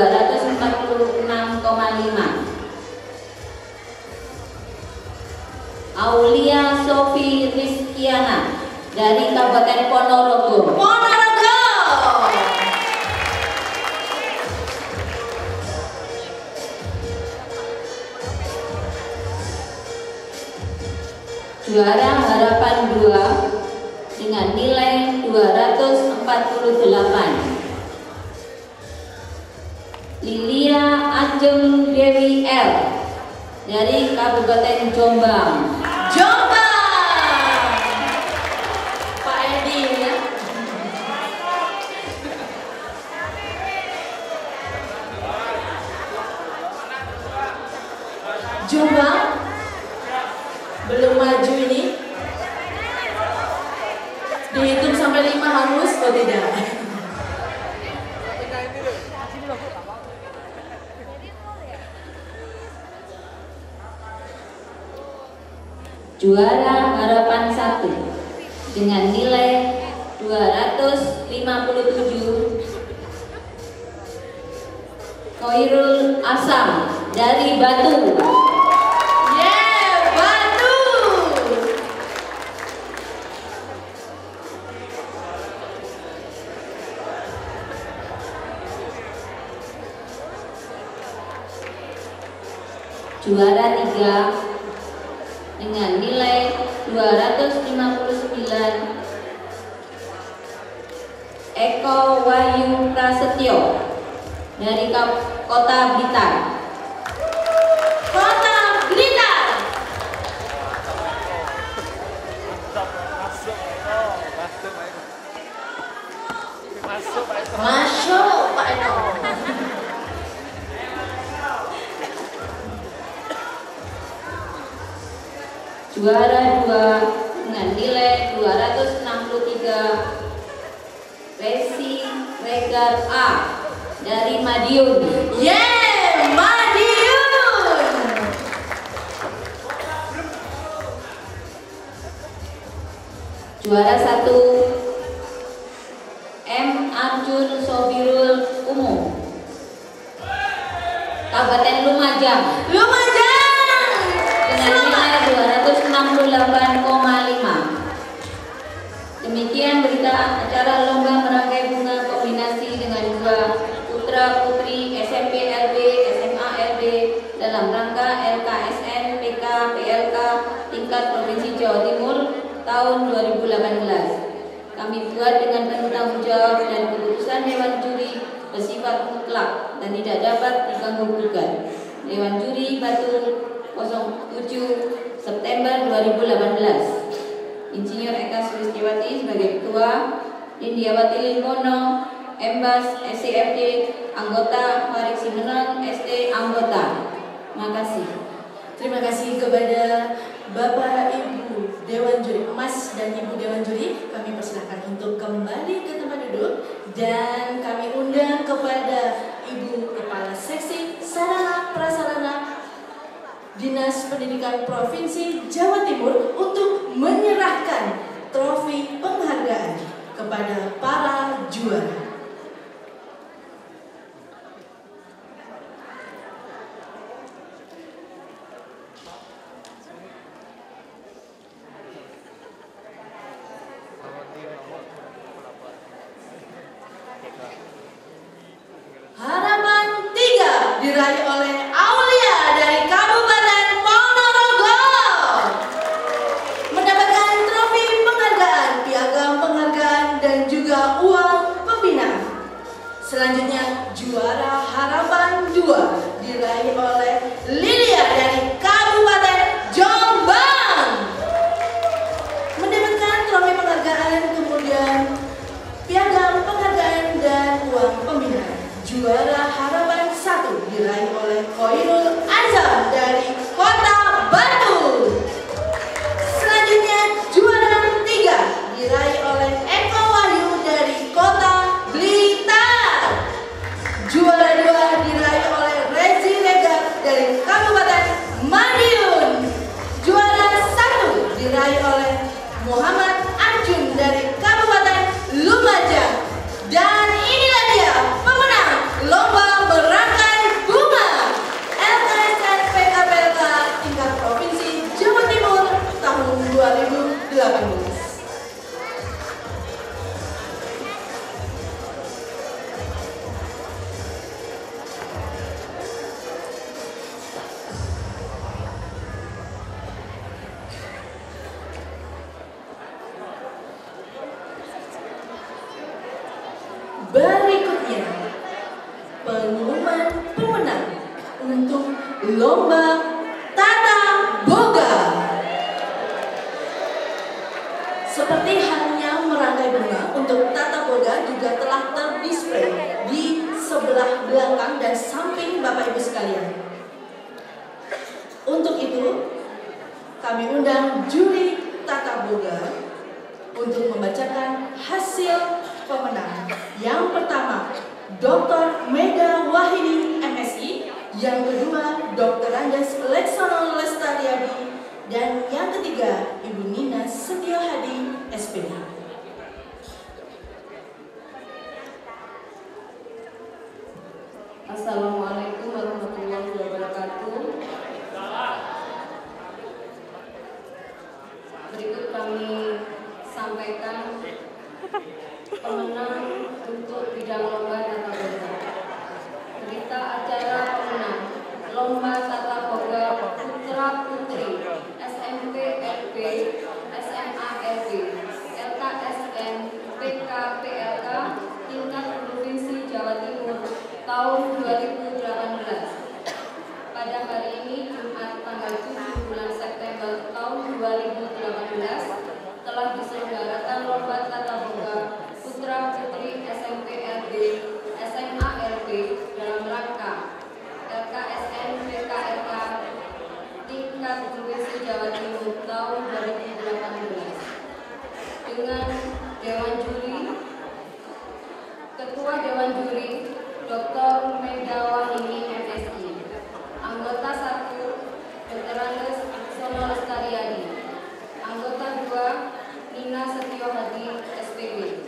[SPEAKER 5] Aulia Sofi Rizkiana dari Kabupaten Ponorogo. Juara harapan 2 dengan nilai 248. Lilia Ajeng Dewi L dari Kabupaten Jombang.
[SPEAKER 1] Pak Edi ya. Jombang belum maju ini. Dihitung sampai 5 harus atau tidak?
[SPEAKER 5] Juara harapan 1 dengan nilai 257. Koirul Asam dari Batu.
[SPEAKER 1] Batu.
[SPEAKER 5] Juara 3 dengan nilai 259. Eko Wahyu Prasetyo dari Kota Blitar.
[SPEAKER 1] Masuk Pak Eko.
[SPEAKER 5] Juara 2 dengan nilai 263. Resi Regar A dari Madiun.
[SPEAKER 1] Madiun.
[SPEAKER 5] Juara 1 M. Arjun Sobirul Umum Kabupaten Lumajang dengan nilai 268,5. Demikian berita acara lomba merangkai bunga kombinasi dengan 2 putra putri SMP LB, SMA LB dalam rangka LKSN PK PLK tingkat Provinsi Jawa Timur tahun 2018. Kami buat dengan penuh tanggung jawab dan keputusan Dewan Juri bersifat mutlak dan tidak dapat diganggu gugat. Dewan Juri Batu 0 2018. Insinyur Eka Sulistiawati sebagai Ketua, Indiawati Lingkono, Embas, SCFD, anggota, Farid Simenon, ST, anggota. Makasih.
[SPEAKER 1] Terima kasih kepada Bapak Ibu Dewan Juri Emas dan Ibu Dewan Juri. Kami persilakan untuk kembali ke tempat duduk dan kami undang kepada Ibu Kepala Seksi Sarana Prasarana Dinas Pendidikan Provinsi Jawa Timur untuk menyerahkan trofi penghargaan kepada para juara. Harapan 3 diraih oleh Aulia dari Kabupaten Ponorogo, mendapatkan trofi penghargaan, piagam penghargaan dan juga uang pembinaan. Selanjutnya juara harapan 2 diraih oleh Lilia dari Kabupaten Jombang, mendapatkan trofi penghargaan, kemudian piagam penghargaan dan uang pembinaan. Juara harapan 1 diraih oleh Koirul Azam dari Kota Batu. Selanjutnya juara 3 diraih oleh Eko Wahyu dari Kota Blitar. Juara 2 diraih oleh Rezi Regar dari Kabupaten Madiun. Juara 1 diraih oleh Muhammad Arjun dari Kabupaten Lumajang. Dan inilah dia pemenang Lomba Merangkai Bunga LKSN PKPLK tingkat Provinsi Jawa Timur tahun 2018. Berikutnya pengumuman pemenang untuk Lomba Tata Boga. Seperti halnya merangkai bunga, untuk Tata Boga juga telah terdisplay di sebelah belakang dan samping Bapak Ibu sekalian. Untuk itu, kami undang juri Tata Boga untuk membacakan hasil pemenang. Yang pertama, Dr. Mega Wahidi MSI. Yang kedua, Dr. Anjas Leksono Lestariadi. Dan yang ketiga, Ibu Nina Setiohadi SPD.
[SPEAKER 5] Assalamualaikum warahmatullahi wabarakatuh. Berikut kami sampaikan pemenang untuk bidang lomba tata boga. Berita acara pemenang Lomba Tata Boga Putra Putri SMP LP, SMA LP, LKSN PKPLK tingkat Provinsi Jawa Timur tahun 2018. Pada hari ini Jumat tanggal 7 bulan September tahun 2018 telah diselenggarakan Lomba Tata Boga Putra Putri SMP LB, SMA LB dalam rangka LKSN PKLK tingkat Provinsi Jawa Timur tahun 2018 dengan Dewan Juri. Ketua Dewan Juri Dr. Mega Wahidi MSI. Anggota 1 Dr. Anjas Leksono Lestariadi. Anggota 2 Nina Setiohadi SPD.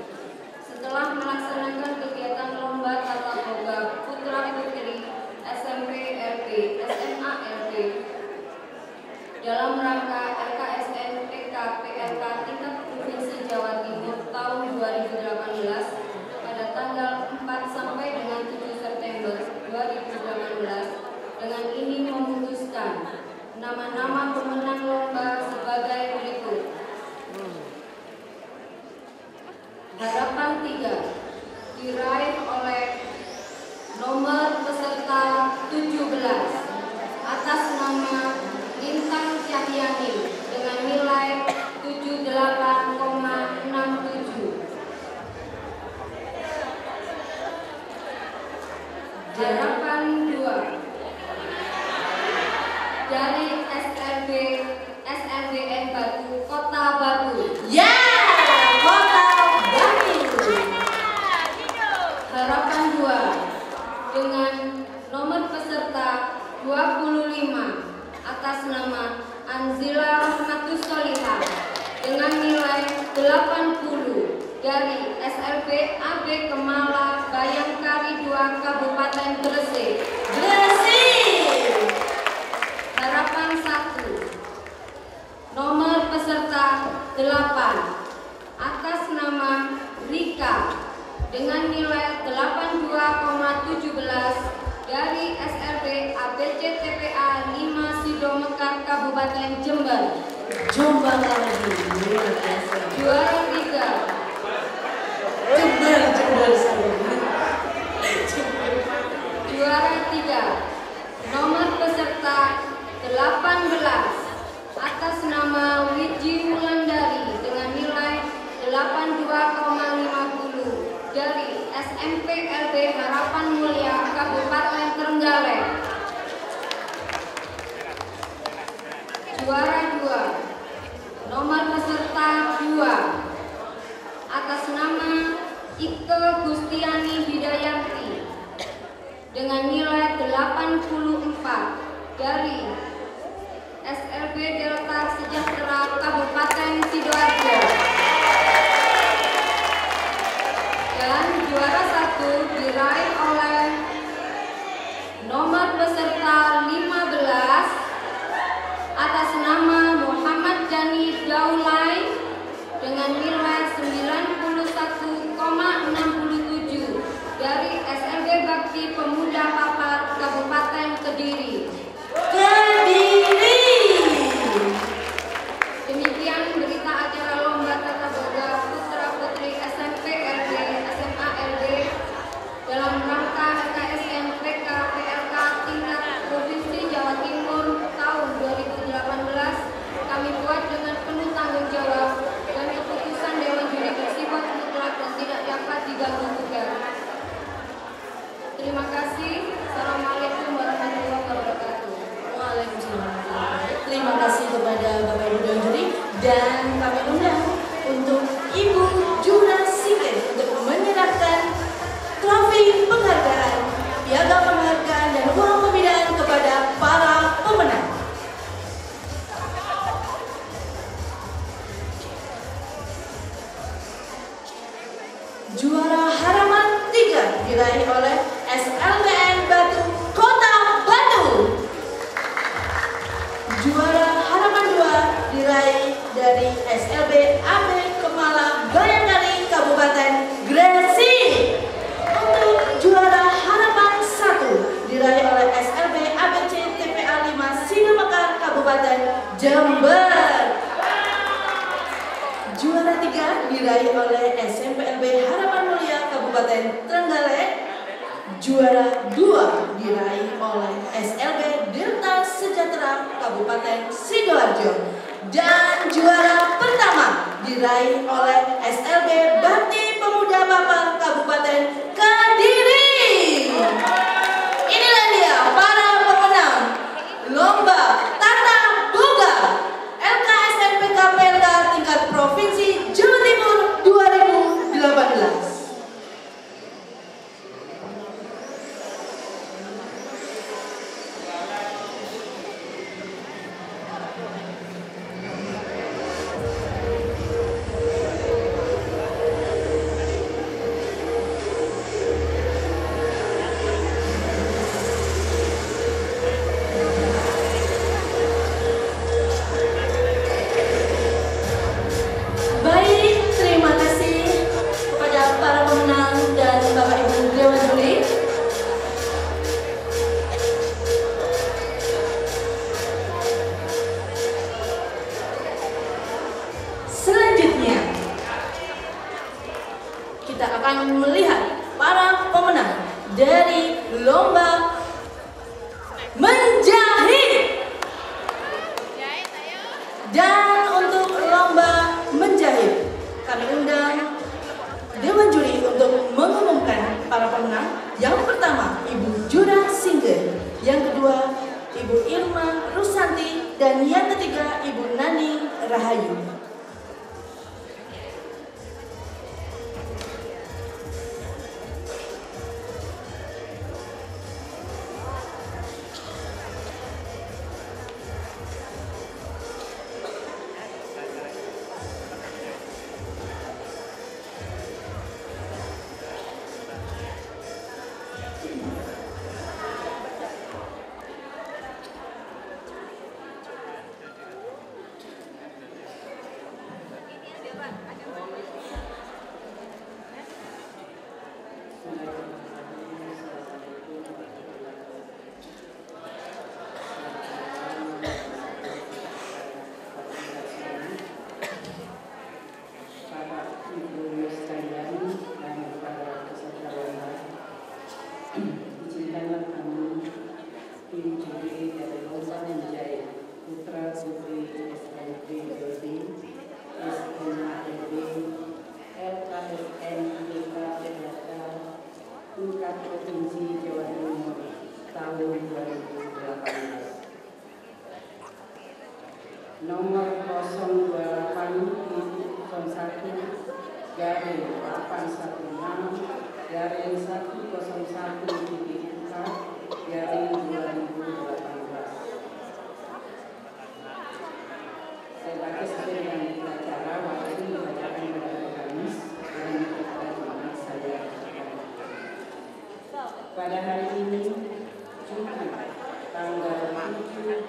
[SPEAKER 5] Setelah melaksanakan kegiatan Lomba Tata Boga Putra Putri SMP LP, SMA LP dalam rangka LKSN PKPLK tingkat Provinsi Jawa Timur tahun 2018 pada tanggal 4 sampai dengan 7 September 2018 dengan ini memutuskan nama-nama pemenang lomba sebagai berikut. Harapan 3 diraih oleh nomor peserta 17 atas nama Lintang Cahyani dengan dari SLBN Batu, Kota Batu.
[SPEAKER 1] Ya, Kota Batu.
[SPEAKER 5] Harapan 2 dengan nomor peserta 25 atas nama Anzila Rahmatus Solihah dengan nilai 80 dari SLB AB Kemala Bayangkari 2 Kabupaten Gresik. Harapan 1 nomor peserta 8 atas nama Rika dengan nilai 82,17 dari SLB ABC TPA 5 Sidomekar Kabupaten Jember.
[SPEAKER 1] Jombang lagi, luar biasa.
[SPEAKER 5] Juara 3
[SPEAKER 1] Jember saya.
[SPEAKER 5] Juara 3 nomor peserta 18 atas nama Wiji Wulandari dengan nilai 82,50 dari SMP LB Harapan Mulia Kabupaten Trenggalek. Juara 2 nomor peserta 2 atas nama Ike Gustiani Hidayanti dengan nilai 84 dari SLB Delta Sejahtera Kabupaten Sidoarjo. Dan juara 1 diraih oleh nomor peserta 15 atas nama Muhammad Jani Daulay dengan nilai 91,67 dari SLB Bakti Pemuda Papar Kabupaten Kediri. Demikian berita acara lomba tata boga putra putri SMP LB SMA LB dalam rangka LKSN PK PLK tingkat Provinsi Jawa Timur tahun 2018 kami buat dengan penuh tanggung jawab dan keputusan Dewan Juri bersifat mutlak dan tidak dapat diganggu gugat. Terima kasih. Assalamualaikum warahmatullahi wabarakatuh.
[SPEAKER 1] Waalaikumsalam. Terima kasih kepada Bapak Ibu Dewan Juri dan kami undang untuk Ibu Jura Singkir untuk menyerahkan trofi penghargaan, piagam penghargaan dan uang pembinaan kepada para pemenang. Juara harapan 3 diraih oleh SLBN Batu Kota Batu. Juara harapan 2 diraih dari SLB AB Kemala Bayangkari Kabupaten Gresik. Untuk juara harapan 1 diraih oleh SLB ABC TPA 5 Sidomekar Kabupaten Jember. Juara 3 diraih oleh SMP LB Harapan Mulia Kabupaten Trenggalek. Juara 2 diraih oleh SLB Delta Sejahtera Kabupaten Sidoarjo. Dan juara pertama diraih oleh SLB Bakti Pemuda Papar Kabupaten Kediri. Inilah dia para pemenang lomba tata boga LKSN PKPLK tingkat Provinsi Jawa Timur 2018. Ibu Irma Rusanti, dan yang ketiga Ibu Nani Rahayu.
[SPEAKER 6] Nomor 082-101-101-4/2018. Saya baca sesuai dengan acara waktu dibacakan pada Kamis dan Jumat saya. Pada hari ini, Jumat, tanggal 7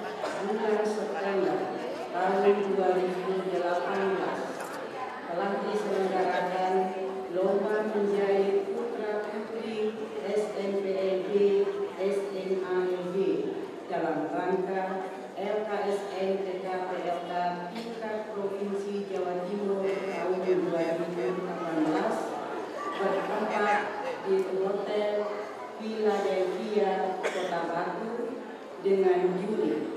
[SPEAKER 6] bulan September tahun 2018, telah diselenggarakan lomba menjahit putra putri SNPLB SNALB dalam rangka LKSN TKPLK tingkat Provinsi Jawa Timur tahun 2018 bertempat di Hotel Philadelphia, Kota Batu dengan juri.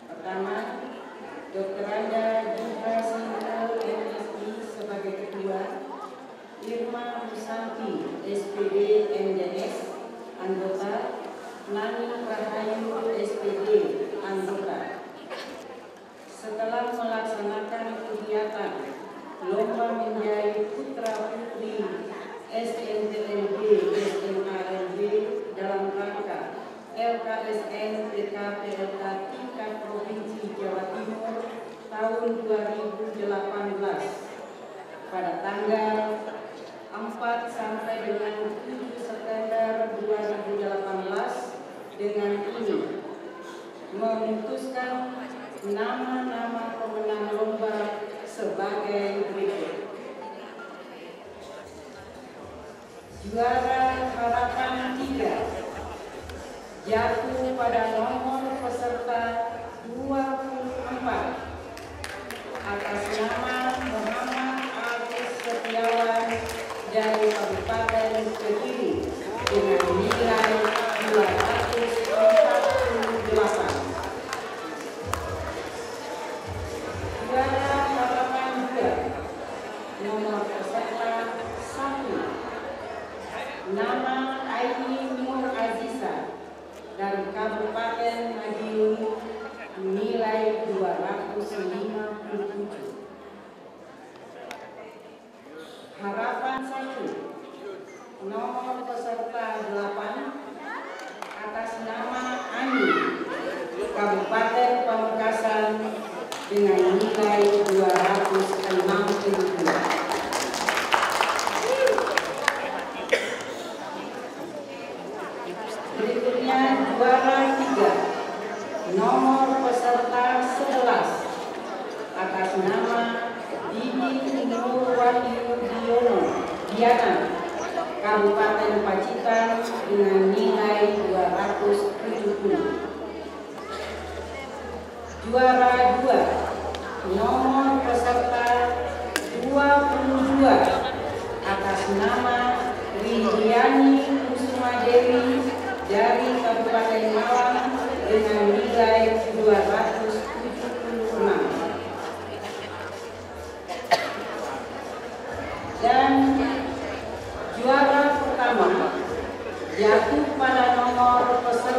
[SPEAKER 6] Pertama, Dr. Anda Jumra Sintel MSI sebagai ketua, Irma Rusanti SPD MDS anggota, Nani Rahayu SPD anggota. Setelah melaksanakan kegiatan lomba menjahit putra putri SNPLB SNALB dalam rangka LKSN TKPLK tingkat Provinsi Jawa Timur tahun 2018 pada tanggal 4 sampai dengan 7 September 2018 dengan ini memutuskan nama-nama pemenang lomba sebagai berikut. Juara harapan 3 jatuh pada nomor peserta 24 atas nama Muhammad Agus Setiawan dari Kabupaten Kediri dengan nilai 248. Juara harapan 2 nomor peserta 1 nama Aini Nur Aziza dari Kabupaten Madiun nilai 257. Harapan 1 nomor peserta 8 atas nama Ani Kabupaten Pamekasan dengan nilai 262. Berikutnya juara 3 nomor peserta 11 atas nama Didi Nur Wahyu Diana Kabupaten Pacitan dengan nilai 270. Juara 2 nomor peserta 22 atas nama Ridiani Kusuma Dewi dari Kabupaten Malang dengan nilai 276. Dan juara pertama jatuh pada nomor peserta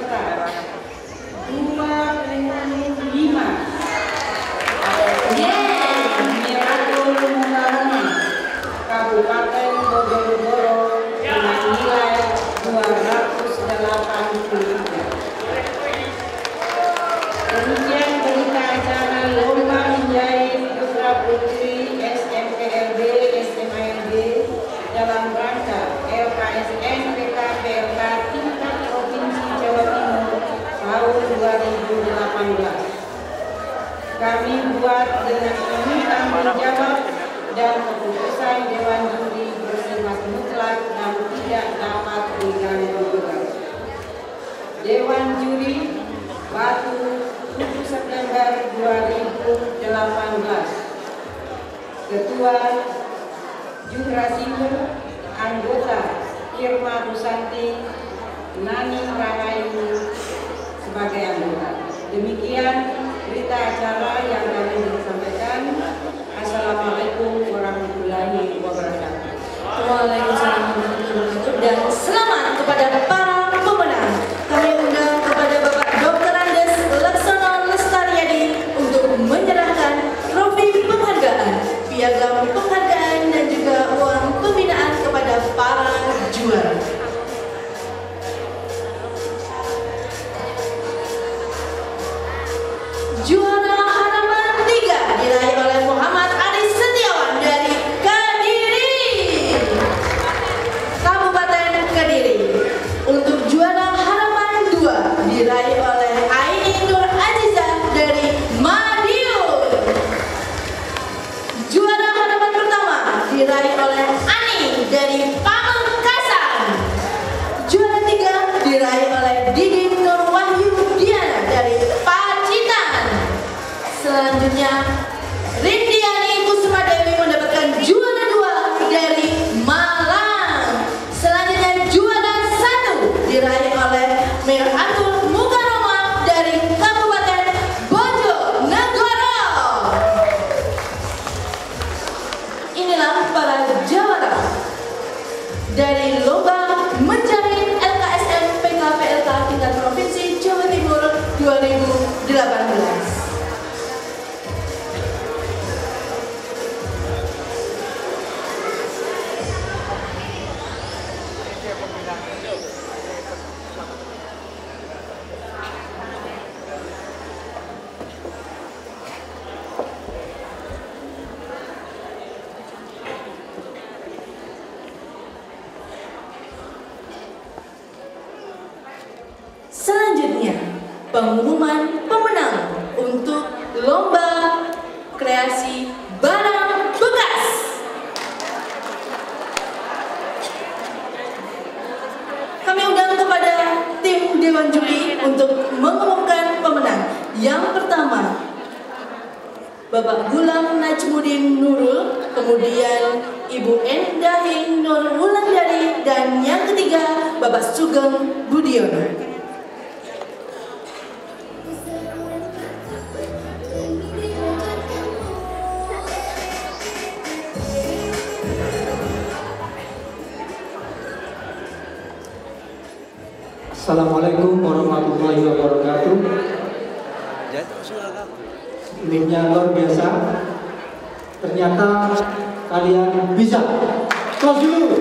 [SPEAKER 6] 2018. Kami buat dengan ini tanggung jawab dan keputusan Dewan Juri bersifat mutlak dan tidak dapat diganggu-gugat. Dewan Juri Batu 7 September 2018. Ketua Juhrasimu, anggota Irma Rusanti, Nani Rahayu sebagai anggota. Demikian berita acara yang kami sampaikan. Assalamualaikum warahmatullahi wabarakatuh.
[SPEAKER 1] Waalaikumsalam warahmatullahi wabarakatuh. Dan selamat kepada para pemenang. Kami undang kepada Bapak Dr. Andes Laksono Lestariadi untuk menyerahkan trofi penghargaan, piagam penghargaan dan juga uang pembinaan kepada para juara. Juara harapan 3 diraih oleh Muhammad Aris Setiawan dari Kediri, Kabupaten Kediri. Untuk juara harapan 2 diraih oleh Aini Nur Azizah dari Madiun. Juara harapan pertama diraih oleh Ani dari Pamekasan. Juara 3 diraih oleh Didi Nur Wahyu Diana dari Pacitan. Selanjutnya Rindiani Kusuma Dewi mendapatkan juara 2 dari Malang. Selanjutnya juara 1 diraih oleh Miratul Mukaroma dari Kabupaten Bojonegoro. Inilah para jawara dari lomba mencari LKSM PKPLK tingkat Provinsi Jawa Timur 2018. Selanjutnya, pengumuman pemenang untuk lomba kreasi barang bekas. Kami undang kepada tim Dewan Juri untuk mengumumkan pemenang. Yang pertama, Bapak Gulam Najmuddin Nurul, kemudian Ibu Endahing Nur Wulandari, dan yang ketiga Bapak Sugeng Budiono.
[SPEAKER 7] Assalamualaikum warahmatullahi wabarakatuh. Timnya luar biasa. Ternyata kalian bisa. Close dulu.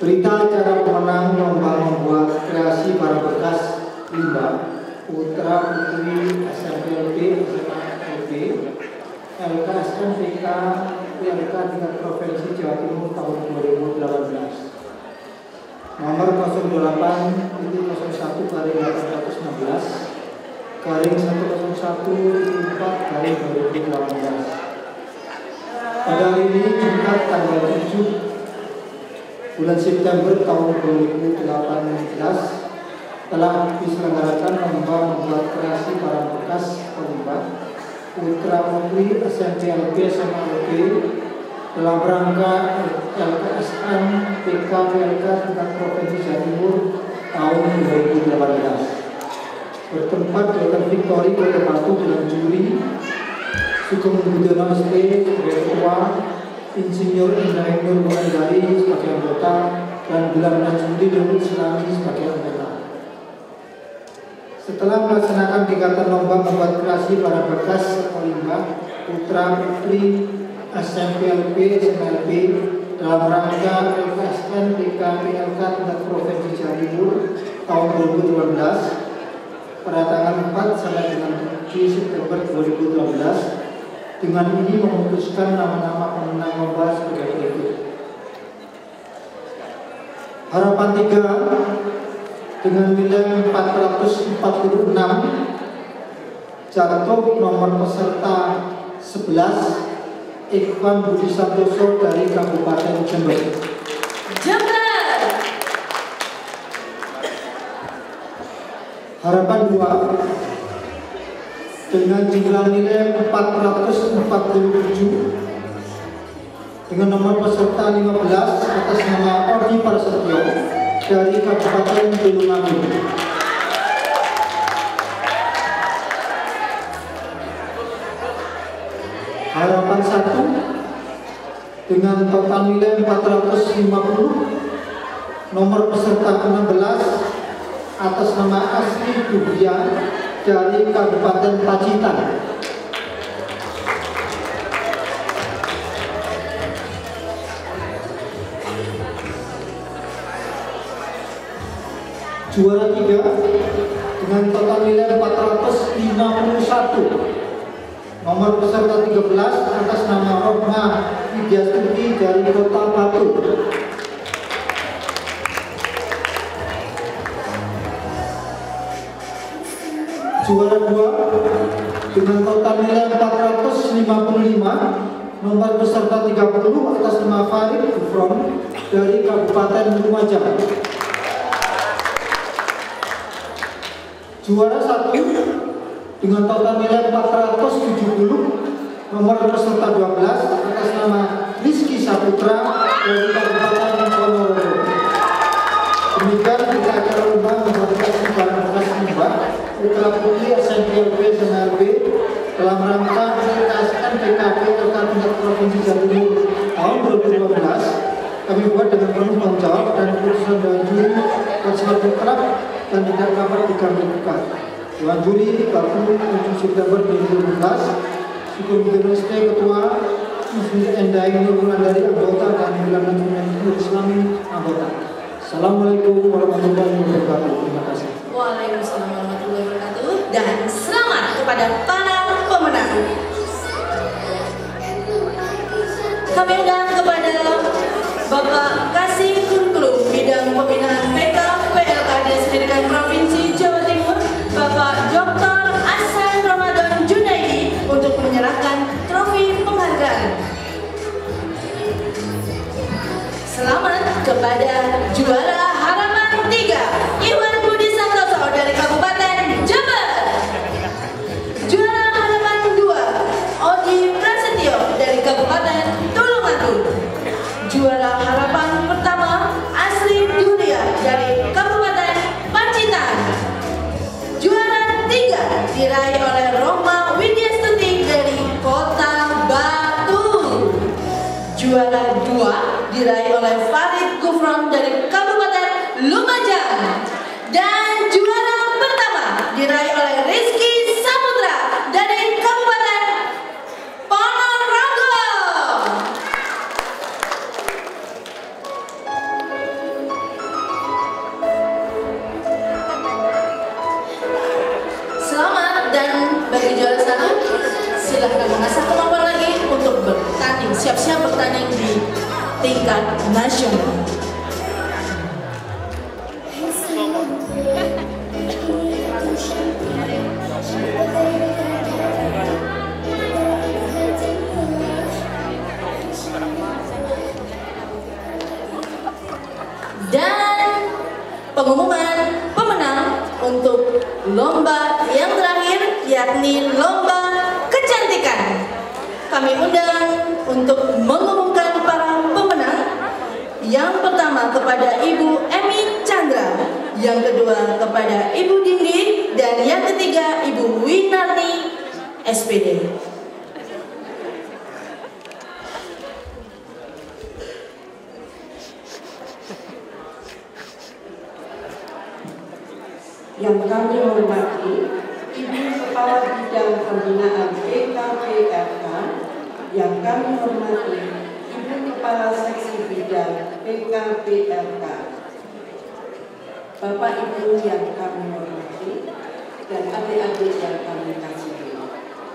[SPEAKER 7] Berita acara pemenang lomba membuat kreasi barang bekas limbah putra putri SMPLB, SMALB, LKSM PK PLK tingkat Provinsi Jawa Timur tahun 2018. Nomor 08-101/816/101/4/2018. Pada hari ini Jumat tanggal 7 bulan September tahun 2018 telah diselenggarakan lomba membuat kreasi barang bekas limbah putra putri SMPLB SMALB dalam rangka LKSM PK PLK tingkat Provinsi Jawa Timur tahun 2018. Bertempat di Hotel Victory Kota Batu dengan juri Sugeng Budiono SP sebagai ketua, Insinyur Endahing Nur Wulandari sebagai anggota, dan Gulam Najmuddin Nurul Islami sebagai anggota. Setelah melaksanakan kegiatan lomba membuat kreasi barang bekas limbah putra putri SMPLB SMALB dalam rangka LKSM PK PLK tingkat Provinsi Jawa Timur tahun 2018 pada tanggal 4 sampai dengan 7 September 2012, dengan ini memutuskan nama-nama pemenang lomba sebagai berikut. Harapan 3 dengan nilai 446 jatuh nomor peserta 11 Ikhwan Budi Santoso dari Kabupaten Jember. Harapan 2 dengan jumlah nilai 447 dengan nomor peserta 15 atas nama Odi Prasetyo dari Kabupaten Tulungagung. Harapan 1 dengan total nilai 450, nomor peserta 16 atas nama Asri Dubia dari Kabupaten Pacitan. Juara 3 dengan total nilai 451, nomor peserta 13 atas nama Rohma Widyastuti dari Kota Batu. Juara 2 dengan total nilai 455, nomor peserta 30 atas nama Farid Gufron dari Kabupaten Lumajang. Juara 1 dengan total nilai 470, nomor peserta 12 atas nama Rizky Saputra dari Kabupaten Ponorogo. Demikian kita acara lomba memodifikasi barang bekas limbah Putra Putri SMP LB dan LB dalam rangka menuntaskan PKP Kota Tingkat Provinsi Jawa Timur tahun 2012. Kami buat dengan penuh tanggung jawab dan keputusan Dewan Juri bersifat berkerak dan tidak dapat diganggu-gugat. Dewan Juri 27 September 2012. Syukur BMST Ketua Muslim Endai Nurul dari anggota dan Wilayah Nasional Islami anggota. Assalamualaikum warahmatullahi wabarakatuh. Terima kasih.
[SPEAKER 1] Waalaikumsalam warahmatullahi wabarakatuh. Dan selamat kepada para pemenang. Kami undang kepada Bapak Kasih Kurikulum Bidang Pembinaan PK PLK Dinas Pendidikan Provinsi Jawa Timur, Bapak Dr. Ahsan Ramadan Junaidi untuk menyerahkan trofi penghargaan. Selamat kepada juara harapan 3 Iwan Budi Santoso dari Kabupaten Jember. Juara harapan 2 Odi Prasetyo dari Kabupaten Tulungagung. Juara harapan pertama Asri Duria dari Kabupaten Pacitan. Juara 3 diraih oleh Rohma Widyastuti dari Kota Batu. Juara 2 diraih oleh Farid Gufron dari Kabupaten Lumajang. Dan juara pertama diraih oleh Rizky Saputra dari Kabupaten Ponorogo. Selamat, dan bagi juara 1 silahkan mengasah kemampuan lagi untuk bertanding, siap-siap bertanding di tingkat nasional. Dan pengumuman pemenang untuk lomba yang terakhir, yakni lomba kecantikan. Kami undang untuk mengumumkan para pemenang. Yang pertama kepada Ibu Emi Chandra, yang kedua kepada Ibu Dindi, dan yang ketiga Ibu Winarni SPD.
[SPEAKER 6] Yang kami hormati Ibu Kepala Bidang Pembinaan PKPRK, yang kami hormati Ibu Kepala Seksi Bidang PKPRK, Bapak Ibu yang kami hormati, dan adik-adik yang kami kasihi.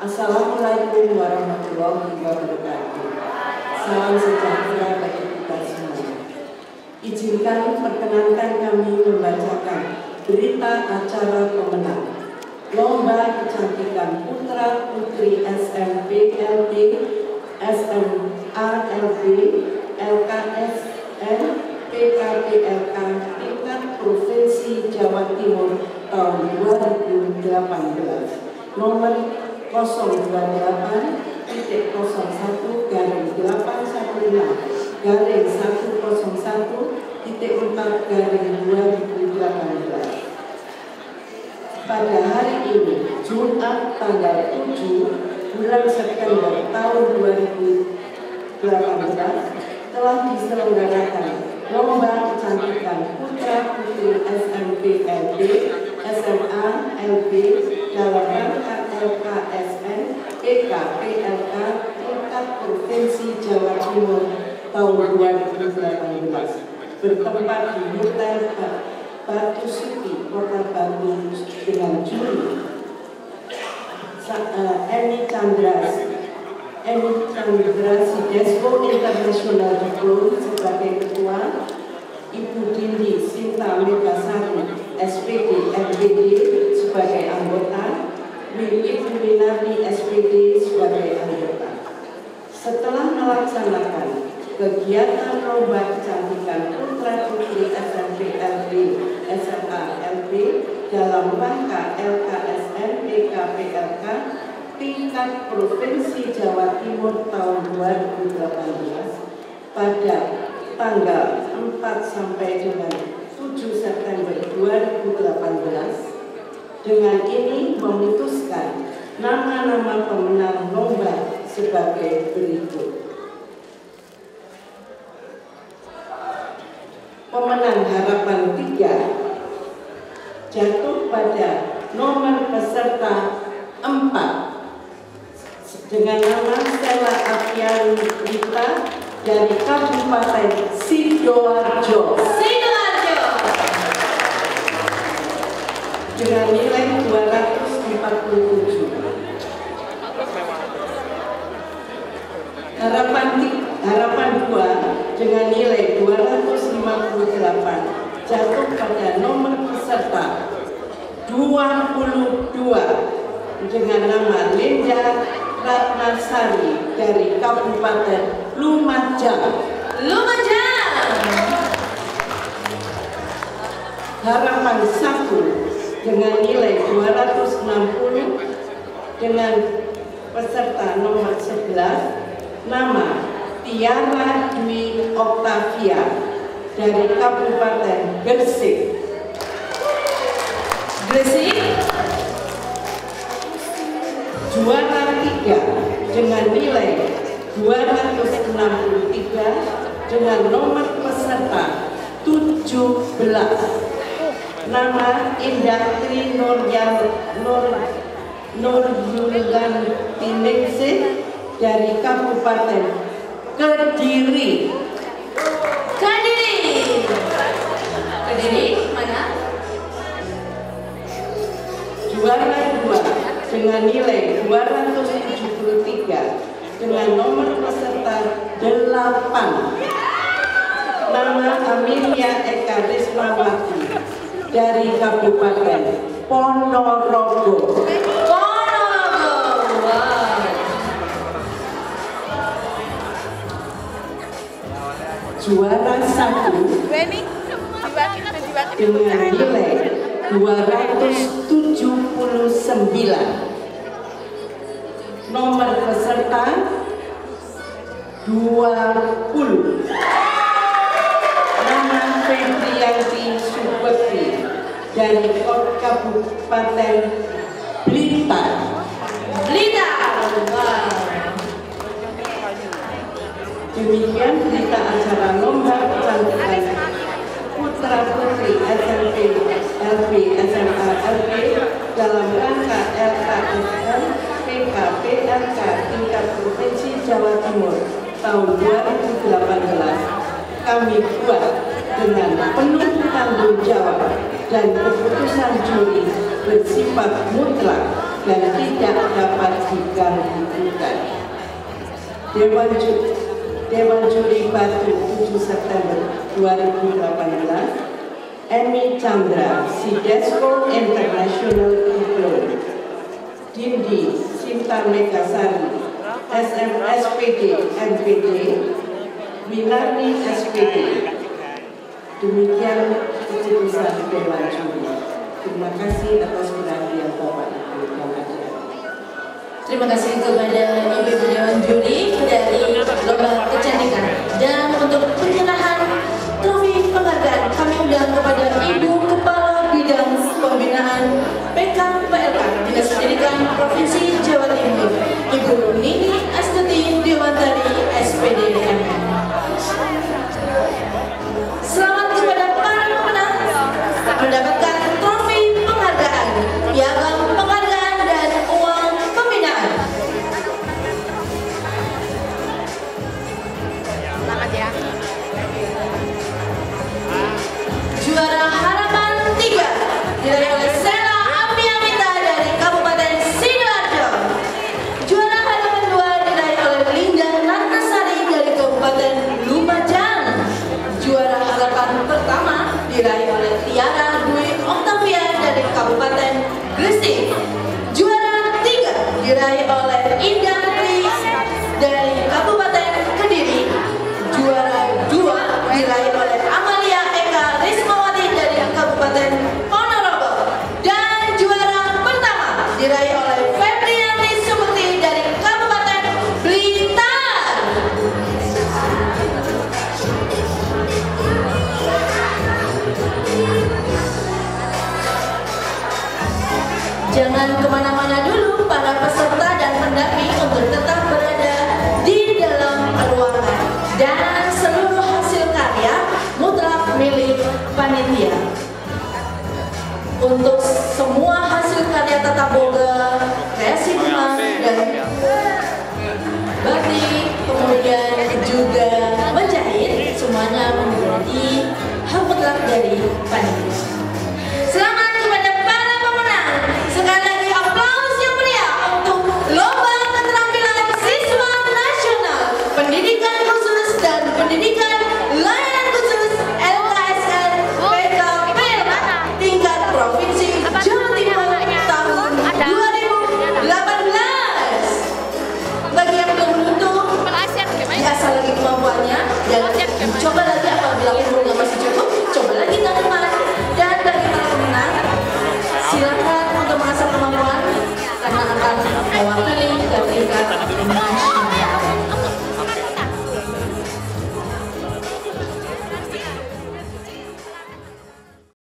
[SPEAKER 6] Assalamualaikum warahmatullahi wabarakatuh. Salam sejahtera bagi kita semua. Izinkan perkenankan kami membacakan
[SPEAKER 4] Berita acara pemenang. Lomba kecantikan putra putri SMP LB, SMA LB, LKSN, PKPLK tingkat Provinsi Jawa Timur tahun 2018. Nomor 028-101-101-4/2018. Pada hari ini, Jumat tanggal 7 bulan September tahun 2018 telah diselenggarakan Lomba Kecantikan Putra Putri SMP LB, SMA LB dalam rangka LKSN PKPLK tingkat Provinsi Jawa Timur tahun 2018 bertempat di Hotel Batu Suki, Kota Batu dengan juri Eni Chandra Sideswo International Diplom sebagai ketua, Ibu Dindi Sinta Megasari SPD MPD sebagai anggota, Ibu Winardi SPD sebagai anggota. Setelah melaksanakan kegiatan lomba kecantikan putra putri SMP LB, SMA LB dalam rangka LKSN PKPLK tingkat Provinsi Jawa Timur tahun 2018 pada tanggal 4 sampai dengan 7 September 2018. Dengan ini memutuskan nama-nama pemenang lomba sebagai berikut. Pemenang harapan 3 jatuh pada nomor peserta 4 dengan nama Stella Afianita dari Kabupaten Sidoarjo dengan nilai 247. Harapan 2 dengan nilai 258 jatuh pada nomor peserta 22 dengan nama Linda Ratnasari dari Kabupaten Lumajang. Harapan 1 dengan nilai 260 dengan peserta nomor 11 nama Tiara Dwi Oktavia dari Kabupaten Gresik. Juara 3 dengan nilai 263 dengan nomor peserta 17 nama Indah Tri Nuryulan Tiningsih dari Kabupaten Kediri.
[SPEAKER 5] Kediri mana?
[SPEAKER 4] Juara 2 dengan nilai 273 dengan nomor peserta 8 nama Amelia Eka Rismawati dari Kabupaten Ponorogo. Juara 1 dengan nilai 279 nomor peserta 20 nama Febrianti Subekti dari Kabupaten Blitar. Demikian berita acara lomba kecantikan putra putri SMP LB SMA LB dalam rangka LKSN PKPLK tingkat Provinsi Jawa Timur tahun 2018 kami buat dengan penuh tanggung jawab dan keputusan juri bersifat mutlak dan tidak dapat diganggu-gugat. Dewan Juri Batu 7 September 2018 Emi Chandra, Sidesco International Diploma. Dindi Sinta Megasari, SMSPD NPD, Winarni SPD. Demikian keputusan Dewan Juri. Terima kasih atas perhatian Bapak Ibu yang ada.
[SPEAKER 1] Terima kasih kepada Ibu Dewan Juri dari Lomba Kecantikan. Dan untuk penyerahan trofi penghargaan kami undang kepada Ibu Kepala Bidang Pembinaan PKPLK Dinas Pendidikan Provinsi Jawa Timur, Ibu Nini Astuti Dewantari SPD MN. Selamat kepada para pemenang mendapatkan trofi penghargaan, piagam penghargaan dan uang pembinaan.
[SPEAKER 3] Selamat ya.
[SPEAKER 1] Juara harapan 3 diraih oleh Sela Amiamita dari Kabupaten Sidoarjo. Juara harapan 2 diraih oleh Linda Nantasari dari Kabupaten Lumajang. Juara harapan pertama diraih oleh Tiara Dwi Octavia dari Kabupaten Gresik. Juara 3 diraih oleh Indah Tri dari Kabupaten Kediri. Juara 2 diraih oleh Amalia Eka Rismawati dari Kabupaten Ponorogo. Dan juara pertama diraih oleh Febrianti Sumukti dari Kabupaten Blitar. Jangan kemana-mana dulu para peserta dan pendamping untuk tetap berada di dalam ruangan. Dan seluruh hasil karya mutlak milik panitia. Untuk semua hasil karya tata boga, kreasi bunga dan batik, kemudian juga menjahit, semuanya menjadi hak mutlak dari panitia.